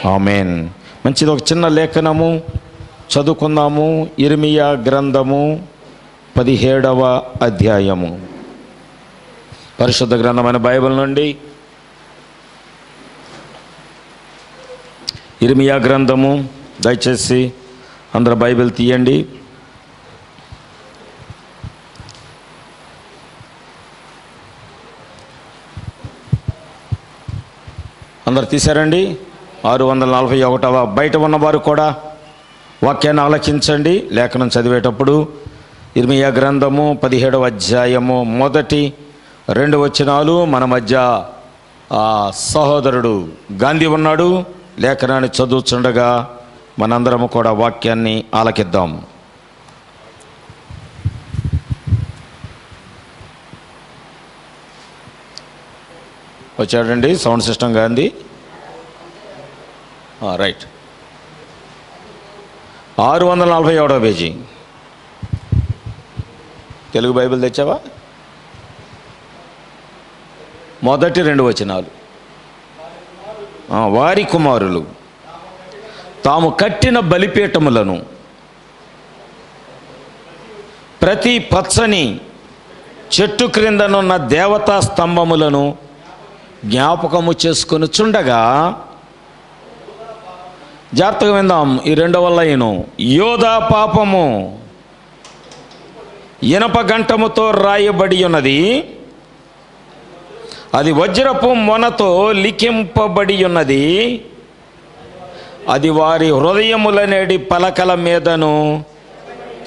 ఆమేన్. మంచిది. ఒక చిన్న లేఖనము చదువుకుందాము. ఇర్మియా గ్రంథము 17వ అధ్యాయము, పరిశుద్ధ గ్రంథమైన బైబిల్ నుండి. ఇర్మియా గ్రంథము, దయచేసి అందరూ బైబిల్ తీయండి. అందరు తీశారండి. 641వ. బయట ఉన్నవారు కూడా వాక్యాన్ని ఆలకించండి. లేఖనం చదివేటప్పుడు ఇర్మియా గ్రంథము 17వ అధ్యాయము మొదటి 2 వచనాలు. మన మధ్య సహోదరుడు గాంధీ ఉన్నాడు. లేఖనాన్ని చదువుతుండగా మనందరము కూడా వాక్యాన్ని ఆలకిద్దాం. వచ్చాడండి సౌండ్ సిస్టమ్ గాంధీ. రైట్. 647వ పేజీ. తెలుగు బైబిల్ తెచ్చావా? మొదటి 2 వచనాలు. వారి కుమారులు తాము కట్టిన బలిపీఠములను ప్రతి పచ్చని చెట్టు క్రిందనున్న దేవతా స్తంభములను జ్ఞాపకము చేసుకొని చుండగా, జాగ్రత్తగా విందాం. ఈ 2వ లైను, యోధా పాపము ఇనప గంటముతో రాయబడి ఉన్నది, అది వజ్రపు మొనతో లిఖింపబడి ఉన్నది, అది వారి హృదయములనేడి పలకల మీదను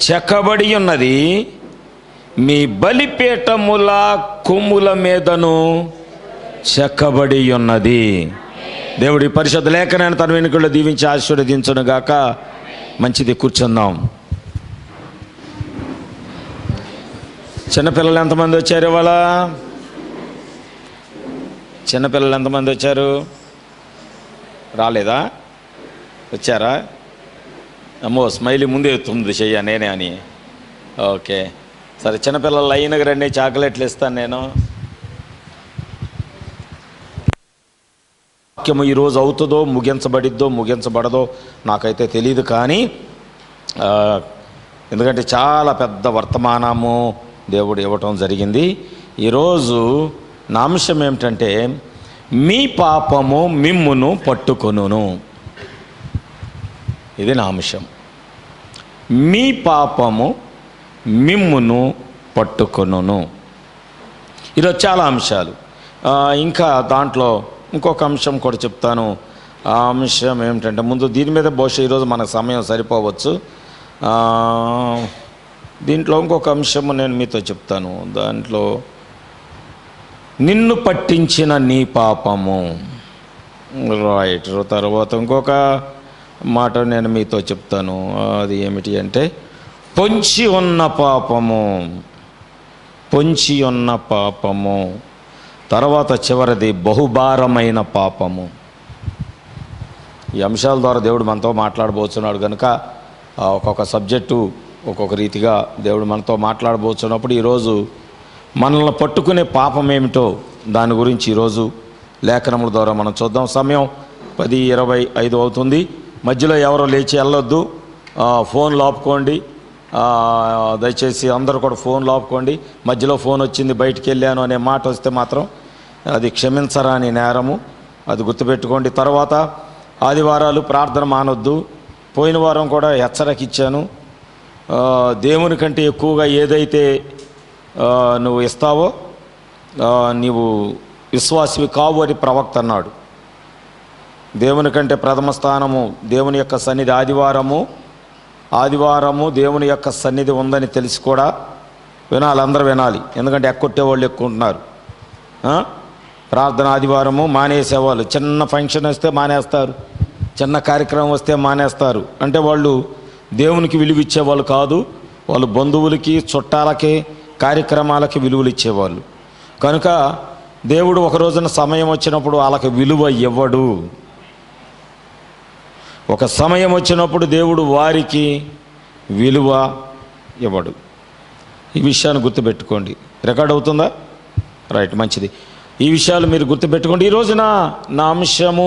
చెక్కబడి ఉన్నది, మీ బలిపీఠముల కొమ్ముల మీదను చెక్కబడి ఉన్నది. దేవుడి పరిశుద్ధ లేఖనాన్ని తన వెనుకల్లో దీవించి ఆశీర్వదించును గాక. మంచిది, కూర్చుందాం. చిన్నపిల్లలు ఎంతమంది వచ్చారు ఇవాళ? చిన్నపిల్లలు ఎంతమంది వచ్చారు? రాలేదా? వచ్చారా? అమ్మో, స్మైలీ ముందే ఎత్తుంది చెయ్య నేనే అని. ఓకే, సరే. చిన్నపిల్లలు లైన్గా రండి, చాక్లెట్లు ఇస్తాను నేను. వాక్యము ఈరోజు అవుతుందో ముగించబడిద్దో ముగించబడదో నాకైతే తెలియదు, కానీ ఎందుకంటే చాలా పెద్ద వర్తమానము దేవుడు ఇవ్వటం జరిగింది. ఈరోజు నా అంశం ఏమిటంటే, మీ పాపము మిమ్మును పట్టుకొనును. ఇది నా అంశం. మీ పాపము మిమ్మును పట్టుకొనును. ఈరోజు చాలా అంశాలు. ఇంకా దాంట్లో ఇంకొక అంశం కూడా చెప్తాను. ఆ అంశం ఏమిటంటే, ముందు దీని మీద బహుశా ఈరోజు మనకు సమయం సరిపోవచ్చు. దీంట్లో ఇంకొక అంశము నేను మీతో చెప్తాను. దాంట్లో నిన్ను పట్టించిన నీ పాపము. రైట్. తర్వాత ఇంకొక మాట నేను మీతో చెప్తాను. అది ఏమిటి అంటే, పొంచి ఉన్న పాపము. పొంచి ఉన్న పాపము. తర్వాత చివరిది బహుభారమైన పాపము. ఈ అంశాల ద్వారా దేవుడు మనతో మాట్లాడబోతున్నాడు కనుక ఒక్కొక్క సబ్జెక్టు ఒక్కొక్క రీతిగా దేవుడు మనతో మాట్లాడబోతున్నప్పుడు ఈరోజు మనల్ని పట్టుకునే పాపం ఏమిటో దాని గురించి ఈరోజు లేఖనముల ద్వారా మనం చూద్దాం. సమయం 10:25 అవుతుంది. మధ్యలో ఎవరో లేచి వెళ్ళొద్దు. ఫోన్లు ఆపుకోండి. దయచేసి అందరూ కూడా ఫోన్లు ఆపుకోండి. మధ్యలో ఫోన్ వచ్చింది బయటికి వెళ్ళాను అనే మాట వస్తే మాత్రం అది క్షమించరాని నేరము, అది గుర్తుపెట్టుకోండి. తర్వాత ఆదివారాలు ప్రార్థన మానొద్దు. పోయిన వారం కూడా హెచ్చరిక ఇచ్చాను. దేవుని కంటే ఎక్కువగా ఏదైతే నువ్వు ఇస్తావో నీవు విశ్వాసివి కావు అని ప్రవక్త అన్నాడు. దేవుని కంటే ప్రథమ స్థానము దేవుని యొక్క సన్నిధి. ఆదివారము దేవుని యొక్క సన్నిధి ఉందని తెలిసి కూడా వినాలి, అందరూ వినాలి. ఎందుకంటే ఎక్కొట్టేవాళ్ళు ఎక్కువ ఉంటున్నారు. ప్రార్థన ఆదివారము మానేసేవాళ్ళు. చిన్న ఫంక్షన్ వస్తే మానేస్తారు, చిన్న కార్యక్రమం వస్తే మానేస్తారు. అంటే వాళ్ళు దేవునికి విలువ ఇచ్చేవాళ్ళు కాదు, వాళ్ళు బంధువులకి చుట్టాలకి కార్యక్రమాలకి విలువలు ఇచ్చేవాళ్ళు. కనుక దేవుడు ఒక రోజున సమయం వచ్చినప్పుడు వాళ్ళకి విలువ ఇవ్వడు. ఒక సమయం వచ్చినప్పుడు దేవుడు వారికి విలువ ఇవ్వడు. ఈ విషయాన్ని గుర్తుపెట్టుకోండి. రికార్డ్ అవుతుందా? రైట్, మంచిది. ఈ విషయాలు మీరు గుర్తుపెట్టుకోండి. ఈ రోజున నా అంశము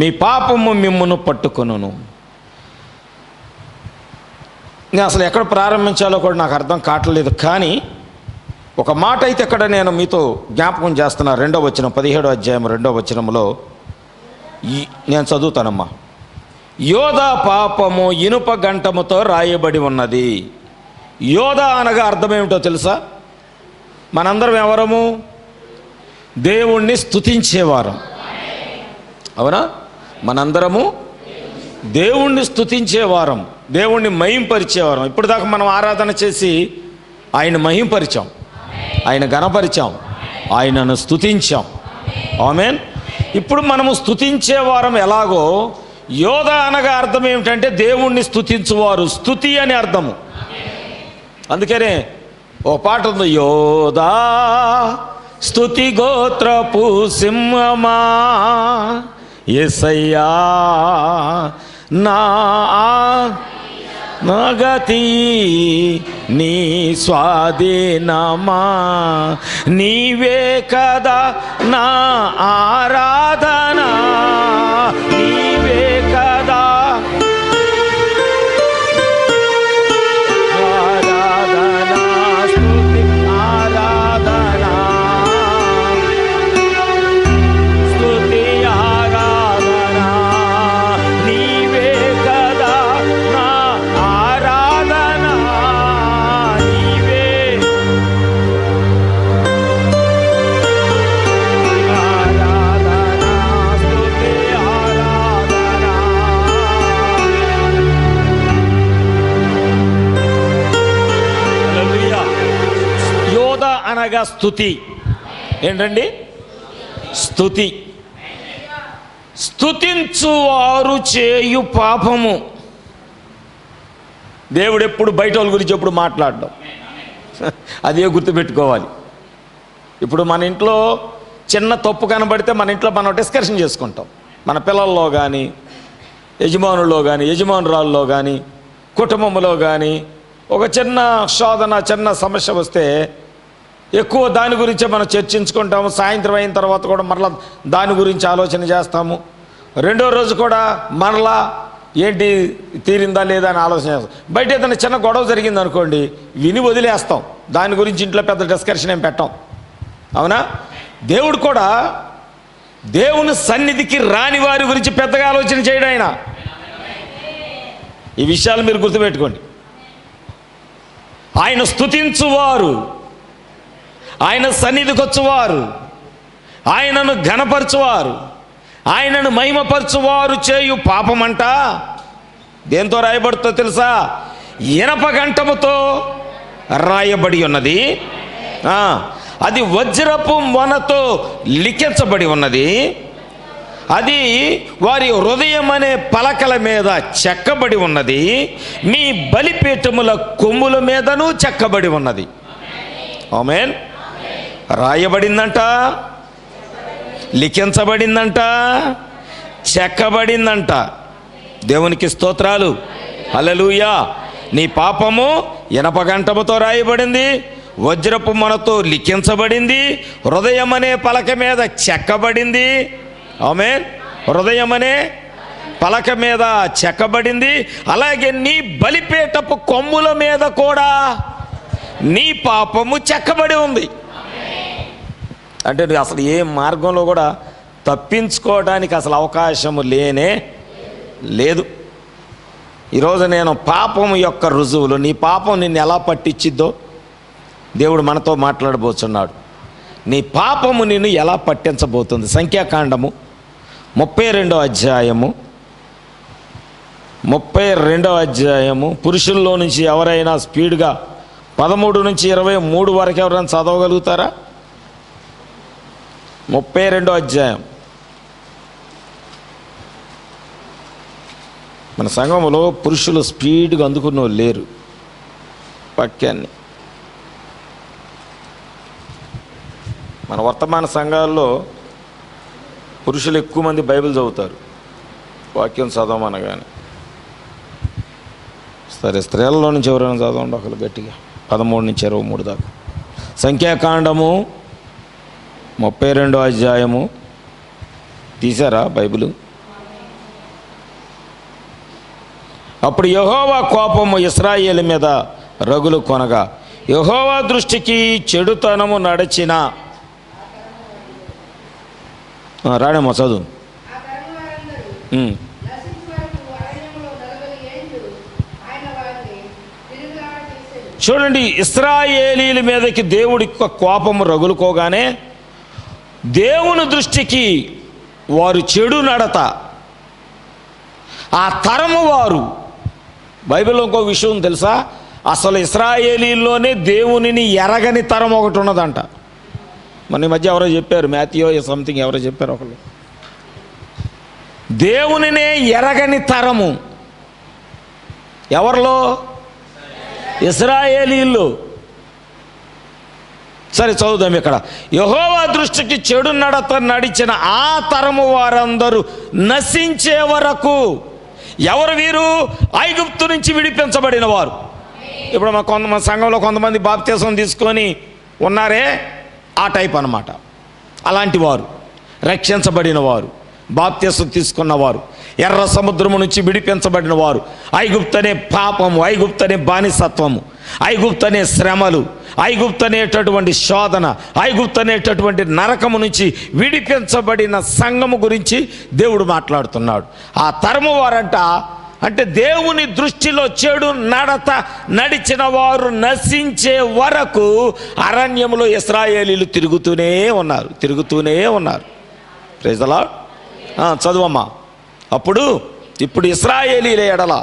మీ పాపము మిమ్మును పట్టుకొనును. నేను అసలు ఎక్కడ ప్రారంభించాలో కూడా నాకు అర్థం కావట్లేదు, కానీ ఒక మాట అయితే ఇక్కడ నేను మీతో జ్ఞాపకం చేస్తున్నా. 2వ వచనం, 17వ అధ్యాయం 2వ వచనంలో నేను చదువుతానమ్మా. యోధా పాపము ఇనుప గంటముతో రాయబడి ఉన్నది. యోధా అనగా అర్థం ఏమిటో తెలుసా? మనందరం ఎవరము? దేవుణ్ణి స్తుతించేవారం. అవునా? మనందరము దేవుణ్ణి స్తుతించేవారం, దేవుణ్ణి మహింపరిచేవారం. ఇప్పుడు దాకా మనం ఆరాధన చేసి ఆయన మహింపరిచాం, ఆయన ఘనపరిచాం, ఆయనను స్తుతించాం. ఆమేన్. ఇప్పుడు మనము స్తుతించేవారం ఎలాగో, యోధ అనగా అర్థం ఏమిటంటే దేవుణ్ణి స్తుతించువారు, స్తుతి అని అర్థము. అందుకనే ఓ పాట ఉంది, యోధా స్తుతి గోత్రపు సింహమా యేసయ్యా నా గతి నీ స్వాధీనమా, నీవే కదా నా ఆరాధన, నీవే కదా ఆరాధన, స్తుతి ఆరాధన, స్తుతి ఆరాధన, నీవే కదా నా ఆరాధన, నీవే ఆరాధన, స్తుతి ఆరాధన. హల్లెలూయా. యోధ అనగా స్తుతి. ఏంటండి? స్తుతి. స్తుతించువారు చేయు పాపము. దేవుడు ఎప్పుడు బయట వాళ్ళ గురించి ఎప్పుడు మాట్లాడడం, అదే గుర్తుపెట్టుకోవాలి. ఇప్పుడు మన ఇంట్లో చిన్న తప్పు కనబడితే మన ఇంట్లో మనం డిస్కషన్ చేసుకుంటాం. మన పిల్లల్లో కానీ, యజమానుల్లో కానీ, యజమానురాల్లో కానీ, కుటుంబంలో కానీ ఒక చిన్న శోధన, చిన్న సమస్య వస్తే ఎక్కువ దాని గురించే మనం చర్చించుకుంటాము. సాయంత్రం అయిన తర్వాత కూడా మరలా దాని గురించి ఆలోచన చేస్తాము. రెండో రోజు కూడా మరలా ఏంటి తీరిందా లేదా అని ఆలోచన చేస్తాం. బయట ఏదైనా చిన్న గొడవ జరిగింది అనుకోండి, విని వదిలేస్తాం. దాని గురించి ఇంట్లో పెద్ద డిస్కషన్ ఏం పెట్టాం. అవునా? దేవుడు కూడా దేవుని సన్నిధికి రాని వారి గురించి పెద్దగా ఆలోచన చేయడం ఆయన. ఈ విషయాలు మీరు గుర్తుపెట్టుకోండి. ఆయన స్తుతించువారు, ఆయన సన్నిధికి వచ్చువారు, ఆయనను ఘనపరచువారు, ఆయనను మహిమపరచువారు చేయు పాపమంట దేంతో రాయబడుతుందో తెలుసా? ఇనప గంటముతో రాయబడి ఉన్నది. అది వజ్రపు మొనతో లిఖించబడి ఉన్నది. అది వారి హృదయం అనే పలకల మీద చెక్కబడి ఉన్నది. మీ బలిపీఠముల కొమ్ముల మీదను చెక్కబడి ఉన్నది. ఆమేన్. రాయబడిందంట, లిఖించబడిందంట, చెక్కబడిందంట. దేవునికి స్తోత్రాలు. హల్లెలూయా. నీ పాపము ఇనప గంటముతో రాయబడింది, వజ్రపు మొనతో లిఖించబడింది, హృదయం అనే పలక మీద చెక్కబడింది. ఆమేన్. హృదయం అనే పలక మీద చెక్కబడింది. అలాగే నీ బలిపీఠపు కొమ్ముల మీద కూడా నీ పాపము చెక్కబడి ఉంది. అంటే అసలు ఏ మార్గంలో కూడా తప్పించుకోవడానికి అసలు అవకాశము లేనే లేదు. ఈరోజు నేను పాపం యొక్క రుజువులు, నీ పాపం నిన్ను ఎలా పట్టించిద్దో దేవుడు మనతో మాట్లాడబోతున్నాడు. నీ పాపము నిన్ను ఎలా పట్టించబోతుంది. సంఖ్యాకాండము 32వ అధ్యాయము 32వ అధ్యాయము. పురుషుల్లో నుంచి ఎవరైనా స్పీడ్గా 13 నుంచి 23 వరకు ఎవరైనా చదవగలుగుతారా? 32వ అధ్యాయం. మన సంఘంలో పురుషులు స్పీడ్గా అందుకున్న వాళ్ళు లేరు. వాక్యాన్ని మన వర్తమాన సంఘాల్లో పురుషులు ఎక్కువ మంది బైబిల్ చదువుతారు, వాక్యం చదవమనగానే. సరే, స్త్రీలలో నుంచి ఎవరైనా చదవండి ఒకరు గట్టిగా 13 నుంచి 23 దాకా. సంఖ్యాకాండము 32వ అధ్యాయము. తీశారా బైబిల్? అప్పుడు యెహోవా కోపము ఇశ్రాయేలు మీద రగులు కొనగా యెహోవా దృష్టికి చెడుతనము నడిచిన రాడేమో చదువు. చూడండి, ఇశ్రాయేలీల మీదకి దేవుడి కోపము రగులుకోగానే దేవుని దృష్టికి వారు చెడు నడత, ఆ తరము వారు. బైబిల్లో ఇంకో విషయం తెలుసా? అసలు ఇశ్రాయేలీల్లోనే దేవునిని ఎరగని తరం ఒకటి ఉన్నదంట. మన ఈ మధ్య ఎవరో చెప్పారు, మాథ్యూ సంథింగ్ ఎవరో చెప్పారు ఒకళ్ళు. దేవునినే ఎరగని తరము ఎవరిలో? ఇశ్రాయేలీల్లో. సరే చదువుదాం ఇక్కడ. యెహోవా దృష్టికి చెడు నడత నడిచిన ఆ తరము వారందరూ నశించే వరకు. ఎవరు వీరు? ఐగుప్తు నుంచి విడిపించబడిన వారు. ఇప్పుడు మన సంఘంలో కొంతమంది బాప్తిసం తీసుకొని ఉన్నారే, ఆ టైప్ అన్నమాట. అలాంటి వారు, రక్షించబడిన వారు, బాప్తిసం తీసుకున్నవారు, ఎర్ర సముద్రము నుంచి విడిపించబడిన వారు, ఐగుప్తు అనే పాపము, ఐగుప్తు అనే బానిసత్వము, ఐగుప్తు అనే శ్రమలు, ఐగుప్తు అనేటటువంటి శోధన, ఐగుప్తు అనేటటువంటి నరకము నుంచి విడిపించబడిన సంఘము గురించి దేవుడు మాట్లాడుతున్నాడు. ఆ తరము వారంట, అంటే దేవుని దృష్టిలో చెడు నడత నడిచిన వారు నశించే వరకు అరణ్యములో ఇశ్రాయేలీలు తిరుగుతూనే ఉన్నారు. Praise the lord. చదువమ్మా. ఇప్పుడు ఇశ్రాయేలీల ఎడల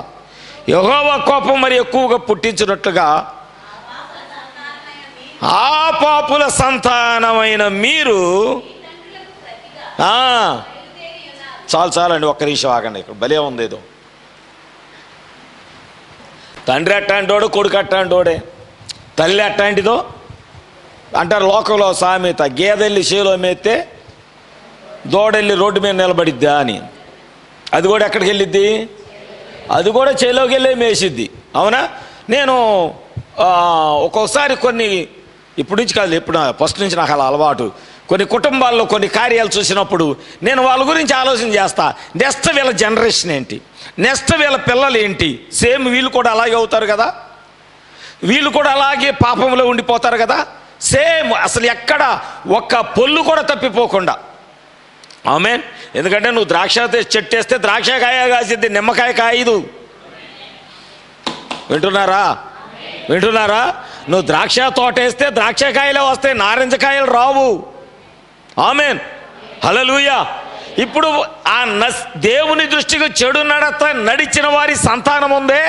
యెహోవా కోపం మరి ఎక్కువగా పుట్టించినట్లుగా ఆ పాపుల సంతానమైన మీరు చాలండి, ఒక్క నిమిషం ఆగండి. ఇక్కడ భలే ఉంది ఏదో. తండ్రి అట్టాంటోడు, కొడుకు అట్టాంటోడే, తల్లి అట్టాంటిదో అంటారు లోకంలో సామెత. గేదెల్లి చేలో మేస్తే దూడెళ్ళి రోడ్డు మీద నిలబడిద్దా అని. అది కూడా ఎక్కడికి వెళ్ళిద్ది? అది కూడా చేలోకి వెళ్ళే మేసిద్ది. అవునా? నేను ఒక్కొక్కసారి ఇప్పుడు నుంచి కాదు, ఎప్పుడు ఫస్ట్ నుంచి నాకు అలా అలవాటు. కొన్ని కుటుంబాల్లో కొన్ని కార్యాలు చూసినప్పుడు నేను వాళ్ళ గురించి ఆలోచన చేస్తా. నెక్స్ట్ వీళ్ళ జనరేషన్ ఏంటి, నెక్స్ట్ వీళ్ళ పిల్లలు ఏంటి, సేమ్ వీళ్ళు కూడా అలాగే అవుతారు కదా, వీళ్ళు కూడా అలాగే పాపంలో ఉండిపోతారు కదా, సేమ్. అసలు ఎక్కడ ఒక్క పొల్లు కూడా తప్పిపోకుండా. ఆమేన్. ఎందుకంటే నువ్వు ద్రాక్ష చెట్టు వేస్తే ద్రాక్షకాయ కాసిద్ది, నిమ్మకాయ కాయదు. వింటున్నారా? నువ్వు ద్రాక్ష తోట వేస్తే ద్రాక్షకాయలే వస్తాయి, నారింజకాయలు రావు. ఆమేన్. హల్లెలూయా. ఇప్పుడు ఆ దేవుని దృష్టికి చెడు నడత నడిచిన వారి సంతానం ఉందే,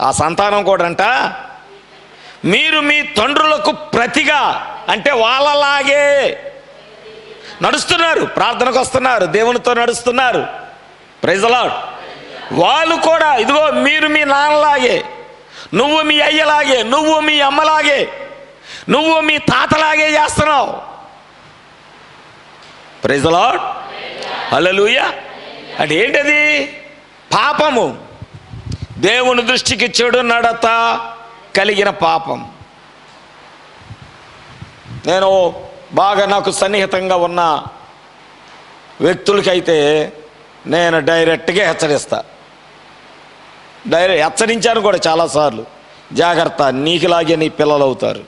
ఆ సంతానం కూడా అంట మీరు మీ తండ్రులకు ప్రతిగా, అంటే వాళ్ళలాగే నడుస్తున్నారు, ప్రార్థనకు వస్తున్నారు, దేవునితో నడుస్తున్నారు. Praise the Lord. వాళ్ళు కూడా ఇదిగో మీరు మీ నాన్నలాగే, నువ్వు మీ అయ్యలాగే, నువ్వు మీ అమ్మలాగే, నువ్వు మీ తాతలాగే చేస్తున్నావు. Praise the lord. హల్లెలూయా. అంటే ఏంటది? పాపము, దేవుని దృష్టికి చెడు నడత కలిగిన పాపం. నేను బాగా నాకు సన్నిహితంగా ఉన్న వ్యక్తులకైతే నేను డైరెక్ట్గా హెచ్చరించాను కూడా చాలాసార్లు. జాగ్రత్త, నీకులాగే నీ పిల్లలు అవుతారు.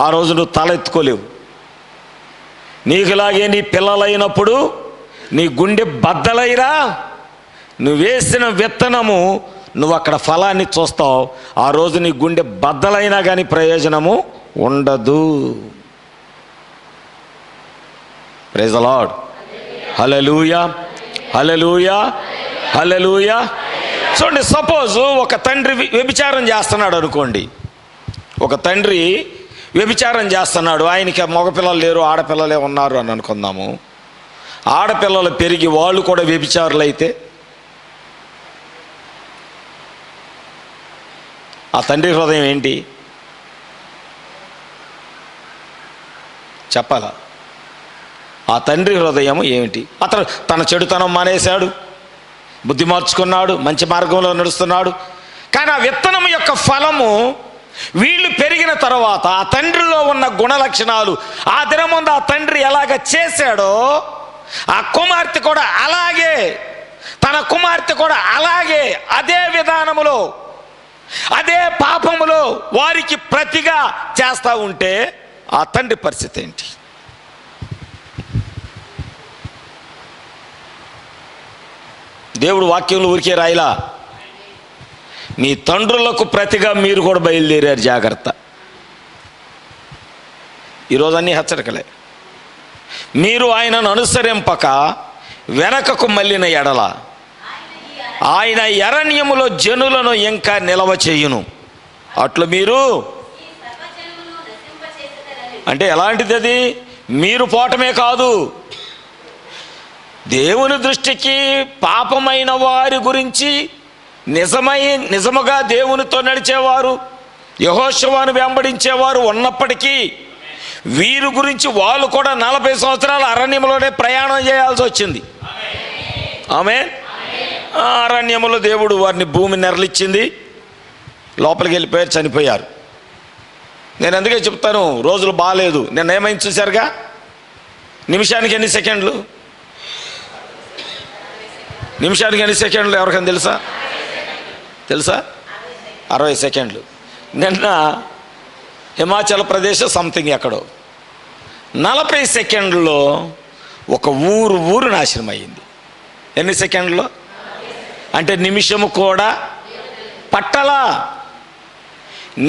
ఆ రోజు నువ్వు తల ఎత్తుకోలేవు. నీకులాగే నీ పిల్లలైనప్పుడు నీ గుండె బద్దలైరా, నువ్వు వేసిన విత్తనము నువ్వు అక్కడ ఫలాన్ని చూస్తావు. ఆ రోజు నీ గుండె బద్దలైనా కానీ ప్రయోజనము ఉండదు. Praise the lord. Hallelujah, hallelujah, hallelujah. చూడండి, సపోజ్ ఒక తండ్రి వ్యభిచారం చేస్తున్నాడు అనుకోండి. ఒక తండ్రి వ్యభిచారం చేస్తున్నాడు, ఆయనకి మగపిల్లలు లేరు, ఆడపిల్లలే ఉన్నారు అని అనుకుందాము. ఆడపిల్లలు పెరిగి వాళ్ళు కూడా వ్యభిచారులు అయితే ఆ తండ్రి హృదయం ఏంటి చెప్పాలా? ఆ తండ్రి హృదయం ఏమిటి? అతను తన చెడుతనం మానేశాడు, బుద్ధి మార్చుకున్నాడు, మంచి మార్గంలో నడుస్తున్నాడు. కానీ ఆ విత్తనం యొక్క ఫలము వీళ్ళు పెరిగిన తర్వాత ఆ తండ్రిలో ఉన్న గుణలక్షణాలు, ఆ దినముందు ఆ తండ్రి ఎలాగ చేశాడో ఆ కుమార్తె కూడా అలాగే తన తన కుమార్తె కూడా అలాగే అదే విధానములో అదే పాపములో వారికి ప్రతిగా చేస్తూ ఉంటే ఆ తండ్రి పరిస్థితి ఏంటి? దేవుడు వాక్యంలో ఊరికే రాయిలా, మీ తండ్రులకు ప్రతిగా మీరు కూడా బయలుదేరారు, జాగ్రత్త. ఈరోజు అన్నీ హెచ్చరికలే. మీరు ఆయనను అనుసరింపక వెనకకు మళ్ళిన ఎడల ఆయన అరణ్యములో జనులను ఇంకా నిలవ చేయును. అట్లు మీరు అంటే ఎలాంటిది? అది మీరు పోవటమే కాదు, దేవుని దృష్టికి పాపమైన వారి గురించి నిజముగా దేవునితో నడిచేవారు, యెహోషువను వెంబడించేవారు ఉన్నప్పటికీ వీరి గురించి వాళ్ళు కూడా 40 సంవత్సరాలు అరణ్యంలోనే ప్రయాణం చేయాల్సి వచ్చింది. ఆమేన్. అరణ్యములో దేవుడు వారిని భూమి నెరలిచ్చింది, లోపలికి వెళ్ళిపోయారు, చనిపోయారు. నేను అందుకే చెప్తాను, రోజులు బాగాలేదు. నేను ఏమైంది చూశారుగా, నిమిషానికి ఎన్ని సెకండ్లు? నిమిషానికి ఎన్ని సెకండ్లు ఎవరికైనా తెలుసా? 60 సెకండ్లు. నిన్న హిమాచల్ ప్రదేశ్ సంథింగ్ ఎక్కడో 40 సెకండ్లలో ఒక ఊరు నాశనం అయ్యింది. ఎన్ని సెకండ్లో? అంటే నిమిషము కూడా పట్టలా,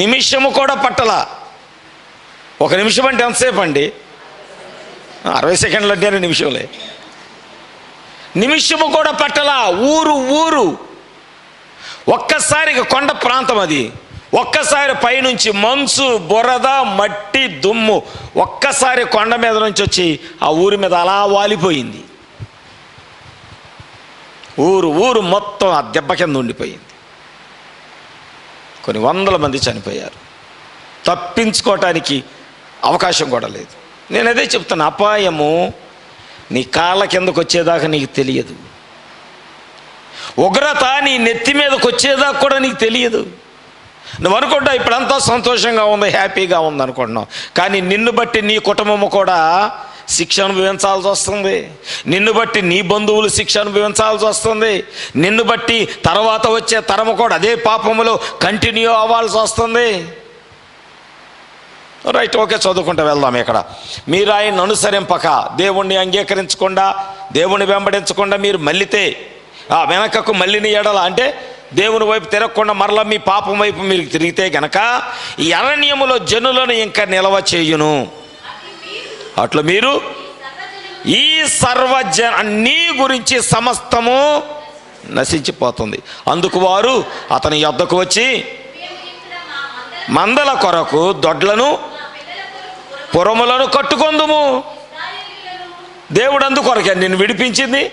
నిమిషము కూడా పట్టలా. ఒక నిమిషం అంటే ఎంతసేపు అండి? 60 సెకండ్లు అంటే నిమిషంలే. నిమిషము కూడా పట్టలా. ఊరు ఒక్కసారిగా కొండ ప్రాంతం అది, ఒక్కసారి పైనుంచి మంచు, బురద, మట్టి, దుమ్ము ఒక్కసారి కొండ మీద నుంచి వచ్చి ఆ ఊరి మీద అలా వాలిపోయింది. ఊరు మొత్తం ఆ దెబ్బ కింద ఉండిపోయింది. కొన్ని వందల మంది చనిపోయారు. తప్పించుకోవటానికి అవకాశం కూడా లేదు. నేను అదే చెప్తాను, అపాయము నీ కాళ్ళ కిందకు వచ్చేదాకా నీకు తెలియదు, ఉగ్రత నీ నెత్తి మీదకి వచ్చేదాకా కూడా నీకు తెలియదు. నువ్వు అనుకుంటావు ఇప్పుడంతా సంతోషంగా ఉంది, హ్యాపీగా ఉంది అనుకుంటున్నావు, కానీ నిన్ను బట్టి నీ కుటుంబము కూడా శిక్ష అనుభవించాల్సి వస్తుంది, నిన్ను బట్టి నీ బంధువులు శిక్ష అనుభవించాల్సి వస్తుంది, నిన్ను బట్టి తర్వాత వచ్చే తరము కూడా అదే పాపములో కంటిన్యూ అవ్వాల్సి వస్తుంది. రైట్, ఓకే, చదువుకుంటూ వెళ్దాం. ఇక్కడ మీరు ఆయన్ని అనుసరింపక, దేవుణ్ణి అంగీకరించకుండా, దేవుణ్ణి వెంబడించకుండా మీరు మళ్ళితే, ఆ వెనకకు మళ్ళిన ఎడల అంటే దేవుని వైపు తిరగకుండా మరలా మీ పాపం వైపు మీరు తిరిగితే గనక ఈ అరణ్యములో జనులను ఇంకా నిలవ చేయును. అట్లా మీరు ఈ నీ గురించి సమస్తము నశించిపోతుంది. అందుకు వారు అతని యొద్దకు వచ్చి మందల కొరకు దొడ్లను పురములను కట్టుకొందుము. దేవుడు అందుకొరకే నిన్ను విడిపించింది.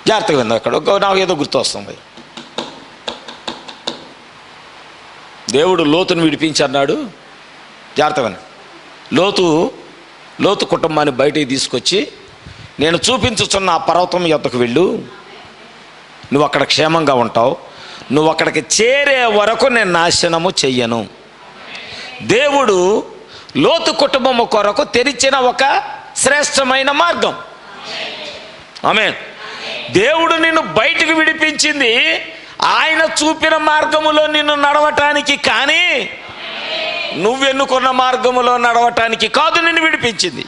జాగ్రత్తగా విందాం. అక్కడ నాకు ఏదో గుర్తు వస్తుంది. దేవుడు లోతును విడిపించన్నాడు. జాగ్రత్తగా లోతు కుటుంబాన్ని బయటికి తీసుకొచ్చి, నేను చూపించుచున్న ఆ పర్వతం యొద్దకు వెళ్ళు, నువ్వు అక్కడ క్షేమంగా ఉంటావు, నువ్వు అక్కడికి చేరే వరకు నేను నాశనము చెయ్యను. దేవుడు లోతు కుటుంబము కొరకు తెరిచిన ఒక శ్రేష్టమైన మార్గం. ఆమేన్. దేవుడు నిన్ను బయటికి విడిపించింది ఆయన చూపిన మార్గములో నిన్ను నడవటానికి, కానీ నువ్వెన్నుకున్న మార్గములో నడవటానికి కాదు నిన్ను విడిపించింది.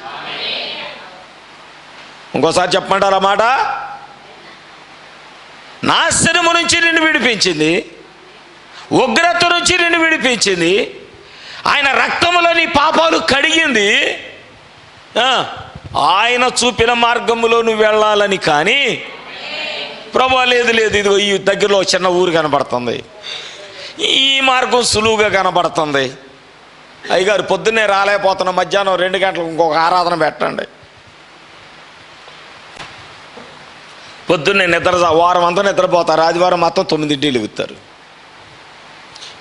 ఇంకోసారి చెప్పమంటారా మాట? నాశనము నుంచి నిన్ను విడిపించింది, ఉగ్రత నుంచి నిన్ను విడిపించింది, ఆయన రక్తములో నీ పాపాలు కడిగింది, ఆయన చూపిన మార్గములో నువ్వు వెళ్ళాలని. కానీ ప్రభా లేదు, ఇది ఈ దగ్గరలో చిన్న ఊరు కనబడుతుంది, ఈ మార్గం సులువుగా కనబడుతుంది, అయ్యగారు పొద్దున్నే రాలేకపోతున్నా, మధ్యాహ్నం 2 గంటలకు ఇంకొక ఆరాధన పెట్టండి, పొద్దున్నే వారం అంతా నిద్రపోతారు, ఆదివారం మొత్తం 9 లేగుతారు,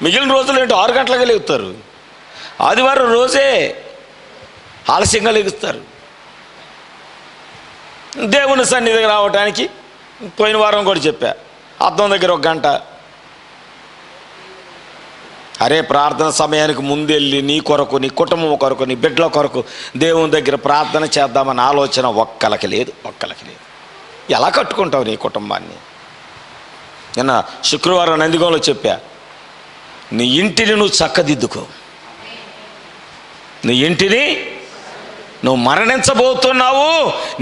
మిగిలిన రోజులు ఏంటో 6 గంటలకే లేగుతారు, ఆదివారం రోజే ఆలస్యంగా లేగుస్తారు. దేవుని సన్నిధికి రావడానికి పోయిన వారం కూడా చెప్పా, అద్దం దగ్గర 1 గంట. అరే, ప్రార్థన సమయానికి ముందెళ్ళి నీ కొరకు, నీ కుటుంబం కొరకు, నీ బిడ్డల కొరకు దేవుని దగ్గర ప్రార్థన చేద్దామన్న ఆలోచన ఒక్కలకి లేదు. ఎలా కట్టుకుంటావు నీ కుటుంబాన్ని? నిన్న శుక్రవారం నందిగంలో చెప్పా, నీ ఇంటిని నువ్వు చక్కదిద్దుకో. నీ ఇంటిని నువ్వు మరణించబోతున్నావు,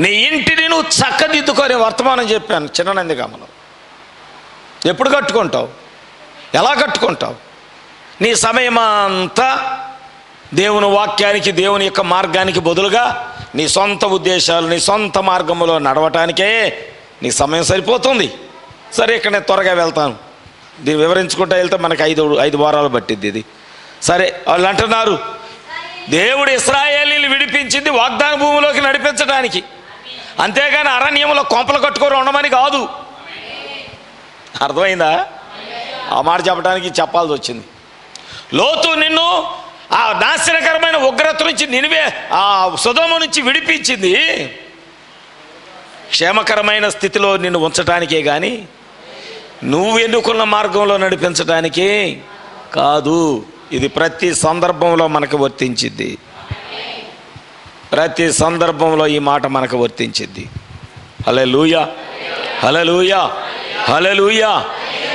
నీ ఇంటిని నువ్వు చక్కదిద్దుకొని వర్తమానం చెప్పాను చిన్న నందిగామలో. ఎప్పుడు కట్టుకుంటావు? ఎలా కట్టుకుంటావు? నీ సమయం అంతా దేవుని వాక్యానికి, దేవుని యొక్క మార్గానికి బదులుగా నీ సొంత ఉద్దేశాలు, నీ సొంత మార్గంలో నడవటానికే నీ సమయం సరిపోతుంది. సరే, ఇక్కడ నేను త్వరగా వెళ్తాను, దీన్ని వివరించుకుంటూ వెళ్తే మనకి 5 వారాలు పట్టిద్ది ఇది. సరే, వాళ్ళు అంటున్నారు దేవుడు ఇశ్రాయేలీని విడిపించింది వాగ్దాన భూమిలోకి నడిపించడానికి, అంతేగాని అరణ్యంలో కొంపలు కట్టుకొని ఉండమని కాదు. అర్థమైందా? ఆ మాట చెప్పడానికి చెప్పాల్సి వచ్చింది. లోతు నిన్ను ఆ నాశనకరమైన ఉగ్రత నుంచి, నినివే ఆ సొదొమ నుంచి విడిపించింది క్షేమకరమైన స్థితిలో నిన్ను ఉంచడానికే కానీ నువ్వు ఎన్నుకున్న మార్గంలో నడిపించడానికే కాదు. ఇది ప్రతి సందర్భంలో మనకు వర్తించిద్ది. ప్రతి సందర్భంలో ఈ మాట మనకు వర్తించిద్ది. హల్లెలూయా, హల్లెలూయా, హల్లెలూయా.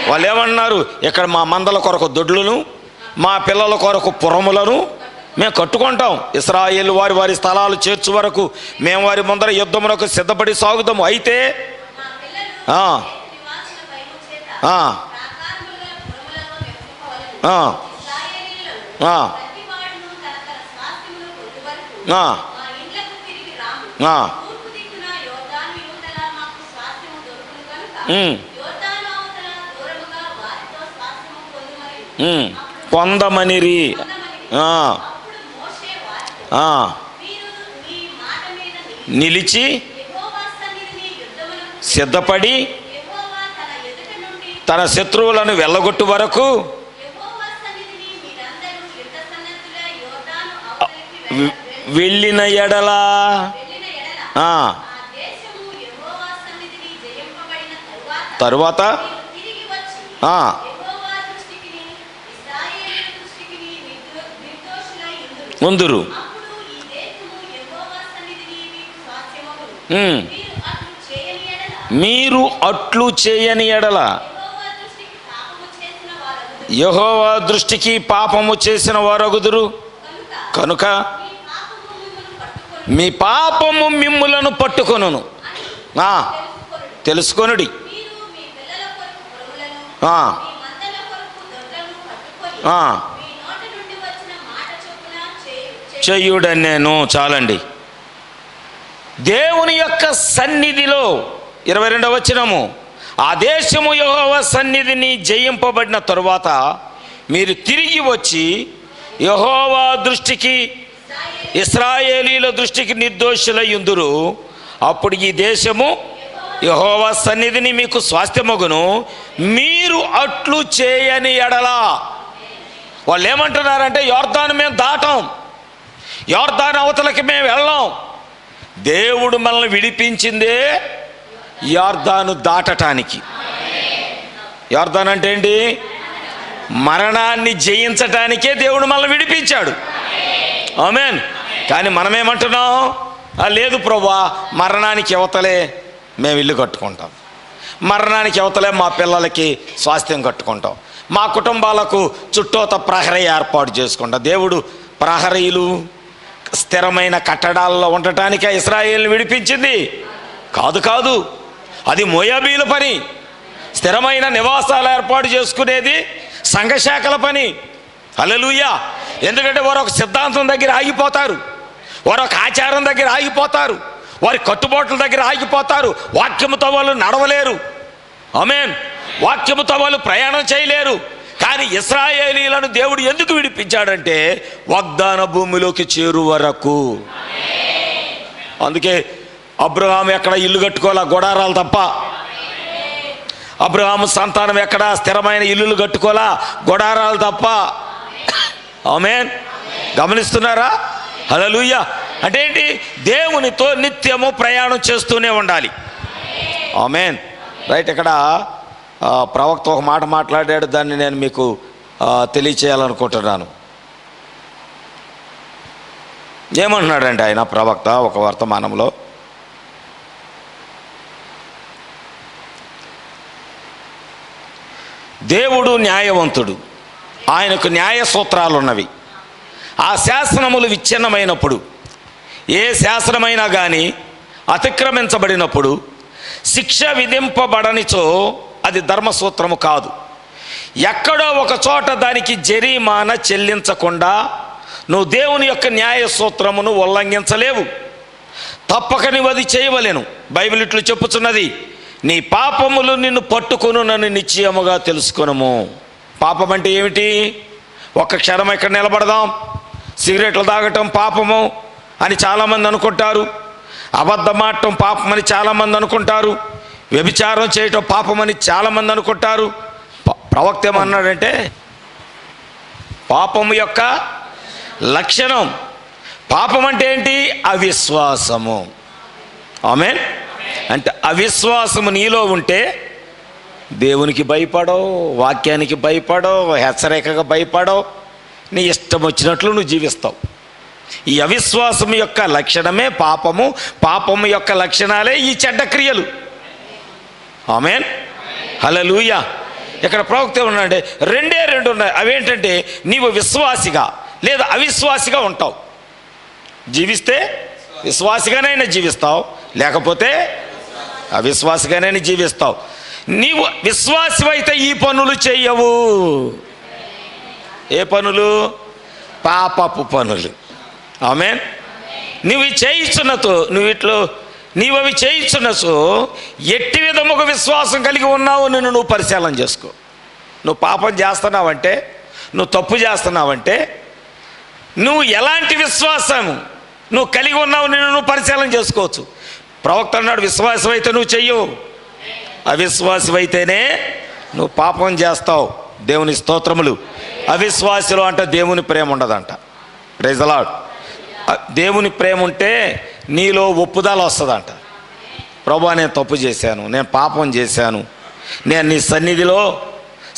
వాళ్ళు ఏమన్నారు? ఇక్కడ మా మందల కొరకు దొడ్లను, మా పిల్లల కొరకు పురములను మేము కట్టుకుంటాం. ఇశ్రాయేలు వారి స్థలాలు చేర్చు వరకు మేము వారి ముందర యుద్ధమునకు సిద్ధపడి సాగుతాము. అయితే పొందమనిరి. నిలిచి సిద్ధపడి తన శత్రువులను వెళ్ళగొట్టు వరకు వెళ్ళిన ఎడలా తరువాత ముందురు మీరు అట్లు చేయని ఎడల యెహోవా దృష్టికి పాపము చేసిన వారగుదురు కనుక మీ పాపము మిమ్ములను పట్టుకొనును. తెలుసుకొనుడి. చెయ్యుడని నేను. చాలండి. దేవుని యొక్క సన్నిధిలో 22వ వచనము, ఆ దేశము యెహోవా సన్నిధిని జయింపబడిన తరువాత మీరు తిరిగి వచ్చి యెహోవా దృష్టికి, ఇశ్రాయేలీల దృష్టికి నిర్దోషులయ్యుందురు. అప్పుడు ఈ దేశము యెహోవా సన్నిధిని మీకు స్వాస్థ్యమగును. మీరు అట్లు చేయని ఎడలా. వాళ్ళు ఏమంటున్నారంటే, యోర్దాను మేము దాటం, యోర్దాను అవతలకి మేము వెళ్ళాం. దేవుడు మనల్ని విడిపించిందే యోర్దాను దాటటానికి. యోర్దాను అంటే ఏంటి? మరణాన్ని జయించటానికే దేవుడు మనల్ని విడిపించాడు. ఆమేన్. కానీ మనమేమంటున్నాం? లేదు ప్రభువా, మరణానికి అవతలే మేము ఇల్లు కట్టుకుంటాం, మరణానికి అవతలే మా పిల్లలకి స్వాస్థ్యం కట్టుకుంటాం, మా కుటుంబాలకు చుట్టూత ప్రహరీ ఏర్పాటు చేసుకుంటాం. దేవుడు ప్రహరీలు, స్థిరమైన కట్టడాల్లో ఉండటానికే ఇశ్రాయేలుని విడిపించింది కాదు. అది మోయాబీల పని. స్థిరమైన నివాసాలు ఏర్పాటు చేసుకునేది సంఘశాఖల పని. హల్లెలూయా. ఎందుకంటే వారు ఒక సిద్ధాంతం దగ్గర ఆగిపోతారు, వారు ఒక ఆచారం దగ్గర ఆగిపోతారు, వారి కట్టుబాట్ల దగ్గర ఆగిపోతారు. వాక్యముతో వాళ్ళు నడవలేరు. ఆమేన్. వాక్యముతో వాళ్ళు ప్రయాణం చేయలేరు. కానీ ఇశ్రాయేలీలను దేవుడు ఎందుకు విడిపించాడంటే వాగ్దాన భూమిలోకి చేరు వరకు. అందుకే అబ్రహాము ఎక్కడ ఇల్లు కట్టుకోవాలా? గుడారాలు తప్ప. అబ్రహాము సంతానం ఎక్కడ స్థిరమైన ఇల్లులు కట్టుకోవాలా? గుడారాలు తప్ప. ఆమేన్. గమనిస్తున్నారా? హల్లెలూయా. అంటే ఏంటి? దేవునితో నిత్యము ప్రయాణం చేస్తూనే ఉండాలి. ఆమేన్. రైట్. ఇక్కడ ప్రవక్త ఒక మాట మాట్లాడాడు, దాన్ని నేను మీకు తెలియచేయాలనుకుంటున్నాను. ఏమంటున్నాడంటే ఆయన ప్రవక్త ఒక వర్తమానంలో, దేవుడు న్యాయవంతుడు, ఆయనకు న్యాయ సూత్రాలు ఉన్నవి. ఆ శాసనములు విచ్ఛిన్నమైనప్పుడు, ఏ శాసనమైనా కానీ అతిక్రమించబడినప్పుడు శిక్ష విధింపబడనిచో అది ధర్మసూత్రము కాదు. ఎక్కడో ఒక చోట దానికి జరిమానా చెల్లించకుండా నువ్వు దేవుని యొక్క న్యాయ సూత్రమును ఉల్లంఘించలేవు. తప్పక నువ్వు అది చేయవలెను. బైబిల్ ఇట్లు చెప్పుచున్నది, నీ పాపములు నిన్ను పట్టుకొనునని నిశ్చయముగా తెలుసుకొనుము. పాపం అంటే ఏమిటి? ఒక్క క్షణం ఇక్కడ నిలబడదాం. సిగరెట్లు తాగటం పాపము అని చాలామంది అనుకుంటారు. అబద్ధం ఆడటం పాపమని చాలామంది అనుకుంటారు. వ్యభిచారం చేయటం పాపమని చాలామంది అనుకుంటారు. ప్రవక్త ఏమన్నాడంటే, పాపము యొక్క లక్షణం, పాపం అంటే ఏంటి? అవిశ్వాసము. ఆమేన్. అంటే అవిశ్వాసము నీలో ఉంటే దేవునికి భయపడవు, వాక్యానికి భయపడవు, హెచ్చరికగా భయపడవు, నీ ఇష్టం వచ్చినట్లు నువ్వు జీవిస్తావు. ఈ అవిశ్వాసం యొక్క లక్షణమే పాపము. పాపము యొక్క లక్షణాలే ఈ చెడ్డ క్రియలు. ఆమేన్. హల్లెలూయా. ఇక్కడ ప్రవక్త ఉన్నాడే, రెండు ఉన్నాయి. అవేంటంటే, నీవు విశ్వాసిగా లేదా అవిశ్వాసిగా ఉంటావు. జీవిస్తే విశ్వాసిగానైనా జీవిస్తావు, లేకపోతే అవిశ్వాసిగానైనా జీవిస్తావు. నీవు విశ్వాసమైతే ఈ పనులు చెయ్యవు. ఏ పనులు? పాపపు పనులు. ఆమేన్. నువ్వు చేయిస్తున్నతో నీవు అవి చేయించున్నచో ఎట్టి విధముగా విశ్వాసం కలిగి ఉన్నావు నిన్ను నువ్వు పరిశీలన చేసుకో. నువ్వు పాపం చేస్తున్నావంటే, నువ్వు తప్పు చేస్తున్నావంటే, నువ్వు ఎలాంటి విశ్వాసం నువ్వు కలిగి ఉన్నావు నిన్ను నువ్వు పరిశీలన చేసుకోవచ్చు. ప్రవక్త అన్నాడు, విశ్వాసం అయితే నువ్వు చెయ్యవు, అవిశ్వాసం అయితేనే నువ్వు పాపం చేస్తావు. దేవుని స్తోత్రములు. అవిశ్వాసులు అంటే దేవుని ప్రేమ ఉండదంట. Praise the lord. దేవుని ప్రేమ ఉంటే నీలో ఒప్పుదల వస్తుందంట. ప్రభువా, నేను తప్పు చేశాను, నేను పాపం చేశాను, నేను నీ సన్నిధిలో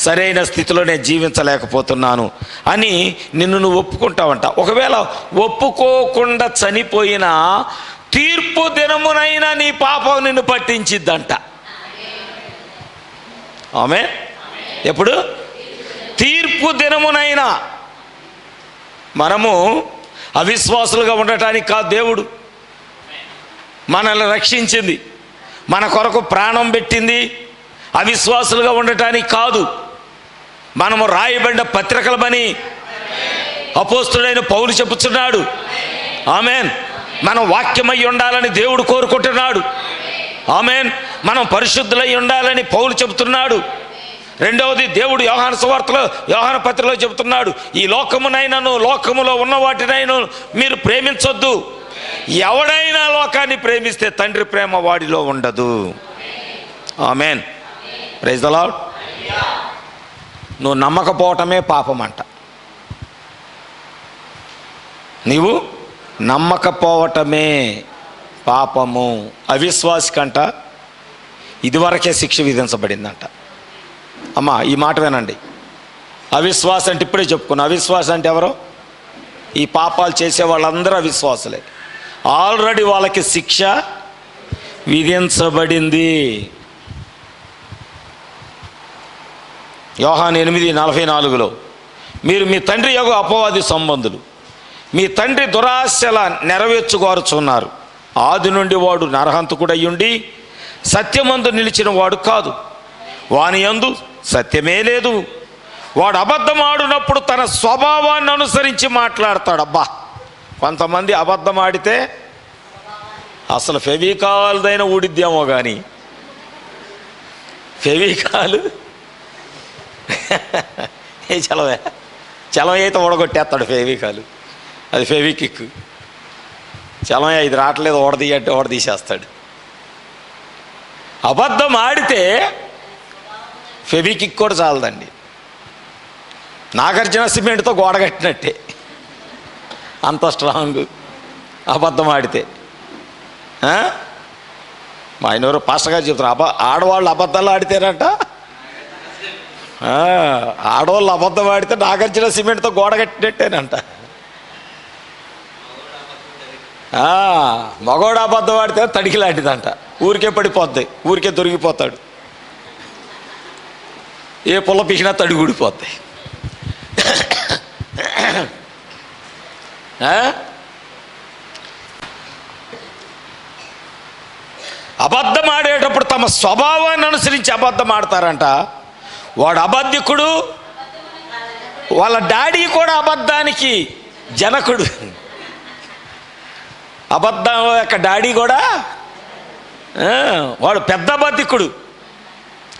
సరైన స్థితిలో నేను జీవించలేకపోతున్నాను అని నిన్ను నువ్వు ఒప్పుకుంటావంట. ఒకవేళ ఒప్పుకోకుండా చనిపోయినా తీర్పు దినమునైనా నీ పాపం నిన్ను పట్టించిద్దంట. ఆమె ఎప్పుడు? తీర్పు దినమునైనా. మనము అవిశ్వాసులుగా ఉండటానికి కాదు దేవుడు మనల్ని రక్షించింది, మన కొరకు ప్రాణం పెట్టింది. అవిశ్వాసులుగా ఉండటానికి కాదు. మనము రాయబడిన పత్రికలమని అపోస్తుడైన పౌలు చెప్పుచున్నాడు. ఆమేన్. మనం వాక్యమై ఉండాలని దేవుడు కోరుకుంటున్నాడు. ఆమేన్. మనం పరిశుద్ధులై ఉండాలని పౌలు చెబుతున్నాడు. రెండవది, దేవుడు యోహాను సువార్తలో, యోహాను పత్రికలో చెబుతున్నాడు, ఈ లోకమునైనను లోకములో ఉన్న వాటినైనా మీరు ప్రేమించొద్దు. ఎవడైనా లోకాన్ని ప్రేమిస్తే తండ్రి ప్రేమ వాడిలో ఉండదు. ఆమేన్. Praise the lord. నువ్వు నమ్మకపోవటమే పాపం అంట. నీవు నమ్మకపోవటమే పాపము. అవిశ్వాసికంట ఇదివరకే శిక్ష విధించబడిందంట. అమ్మా, ఈ మాట వినండి. అవిశ్వాసం అంటే ఇప్పుడే చెప్పుకున్నా. అవిశ్వాసం అంటే ఎవరు? ఈ పాపాలు చేసే వాళ్ళందరూ అవిశ్వాసులే. ఆల్రెడీ వాళ్ళకి శిక్ష విధించబడింది. యోహాను 8:44లో, మీరు మీ తండ్రి యొక్క అపవాది సంబంధులు, మీ తండ్రి దురాశల నెరవేర్చుకోరుచున్నారు. ఆది నుండి వాడు నరహంతకుడయ్యుండి సత్యమందు నిలిచిన వాడు కాదు, వాని యందు సత్యమే లేదు. వాడు అబద్ధం ఆడినప్పుడు తన స్వభావాన్ని అనుసరించి మాట్లాడతాడు. అబ్బా, కొంతమంది అబద్ధం ఆడితే అసలు ఫెవికాల్దైనా ఊడిద్దేమో కానీ ఫెవికాలు చలవ అయితే ఓడగొట్టేస్తాడు. ఫెవికాలు అది ఫెవికిక్. చలమయ్య ఇది రావట్లేదు, ఓడదీయంటే ఓడదీసేస్తాడు. అబద్ధం ఆడితే ఫెవికిక్ కూడా చాలదండి. నాగార్జున సిమెంట్తో గోడ కట్టినట్టే, అంత స్ట్రాంగ్ అబద్ధం ఆడితే. మా ఆయన ఎవరో పాస్టర్ గారు చెప్తున్నారు, ఆడవాళ్ళు అబద్ధాలు ఆడితేనంట, ఆడవాళ్ళు అబద్ధం ఆడితే నాగార్జున సిమెంట్తో గోడ కట్టినట్టేనంట. మగవాడు అబద్ధం ఆడితే తడికి లాంటిదంట, ఊరికే పడిపోద్ది, ఊరికే దొరికిపోతాడు. ఏ పుల్ల పీకినా తడి ఊడిపోతాయి. అబద్ధం ఆడేటప్పుడు తమ స్వభావాన్ని అనుసరించి అబద్ధం ఆడతారంట. వాడు అబద్ధికుడు, వాళ్ళ డాడీ కూడా అబద్ధానికి జనకుడు. అబద్ధం యొక్క డాడీ కూడా వాడు పెద్ద అబద్ధికుడు.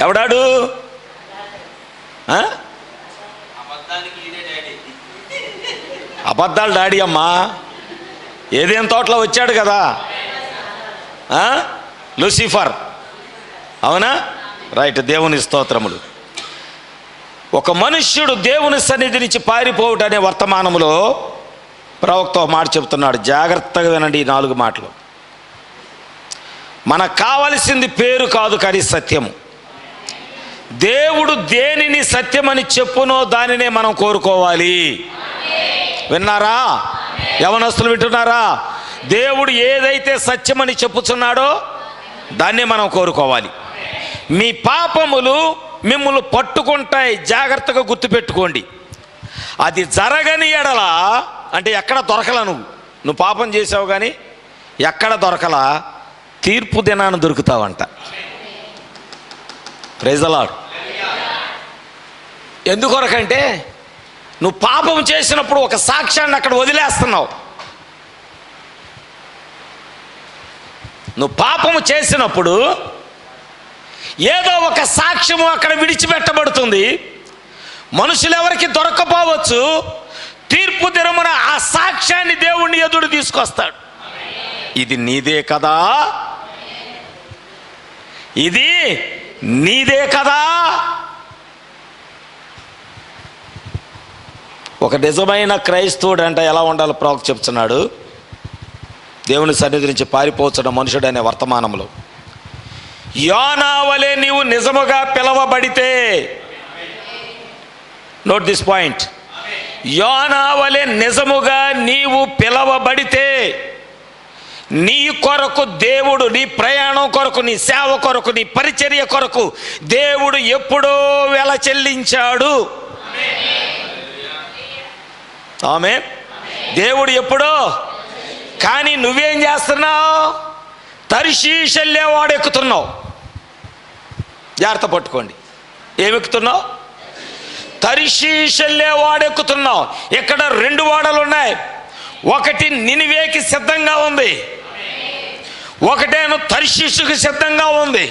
ఎవడాడు? అబద్ధాలు డాడీ అమ్మా. ఏదేం తోటలో వచ్చాడు కదా లూసిఫర్, అవునా? రైట్, దేవుని స్తోత్రములు. ఒక మనుష్యుడు దేవుని సన్నిధి నుంచి పారిపోవుట అనే వర్తమానములో ప్రవక్త ఒక మాట చెబుతున్నాడు. జాగ్రత్తగా వినండి ఈ 4 మాటలు. మనకు కావలసింది పేరు కాదు, కానీ సత్యము. దేవుడు దేనిని సత్యమని చెప్పునో దానినే మనం కోరుకోవాలి. విన్నారా? యవనస్తులు వింటున్నారా? దేవుడు ఏదైతే సత్యమని చెప్పుచున్నాడో దాన్నే మనం కోరుకోవాలి. మీ పాపములు మిమ్మల్ని పట్టుకుంటాయి, జాగ్రత్తగా గుర్తుపెట్టుకోండి. అది జరగని ఎడల, అంటే ఎక్కడ దొరకలా, నువ్వు పాపం చేసావు కానీ ఎక్కడ దొరకలా, తీర్పు దినాన్ని దొరుకుతావంట. Praise the lord. ఎందుకొరకంటే నువ్వు పాపం చేసినప్పుడు ఒక సాక్ష్యాన్ని అక్కడ వదిలేస్తున్నావు. నువ్వు పాపము చేసినప్పుడు ఏదో ఒక సాక్ష్యము అక్కడ విడిచిపెట్టబడుతుంది. మనుషులు ఎవరికి దొరకపోవచ్చు. తీర్పు దినమున ఆ సాక్ష్యాన్ని దేవుణ్ణి ఎదురు తీసుకొస్తాడు. ఇది నీదే కదా, ఇది నీదే కదా. ఒక నిజమైన క్రైస్తవుడు అంటే ఎలా ఉండాలో ప్రవక్త చెప్తున్నాడు. దేవుని సన్నిధి నుంచి పారిపోతున్న మనుషుడు అనే వర్తమానంలో, యోనా వలె నీవు నిజముగా పిలవబడితే, నోట్ దిస్ పాయింట్, యోనా వలె నిజముగా నీవు పిలవబడితే, నీ కొరకు దేవుడు, నీ ప్రయాణం కొరకు, నీ సేవ కొరకు, నీ పరిచర్య కొరకు దేవుడు ఎప్పుడో వెల చెల్లించాడు. ఆమేన్. దేవుడు ఎప్పుడో. కానీ నువ్వేం చేస్తున్నావు? తర్షీషు వెళ్ళే వాడు ఎక్కుతున్నావు. జాగ్రత్త పట్టుకోండి. ఏమెక్కుతున్నావు? తర్షీషు వెళ్ళే వాడు ఎక్కుతున్నావు. ఇక్కడ 2 ఓడలు ఉన్నాయి. ఒకటి నినివేకి సిద్ధంగా ఉంది, ఒకటేమో తర్షీషుకి సిద్ధంగా ఉంది.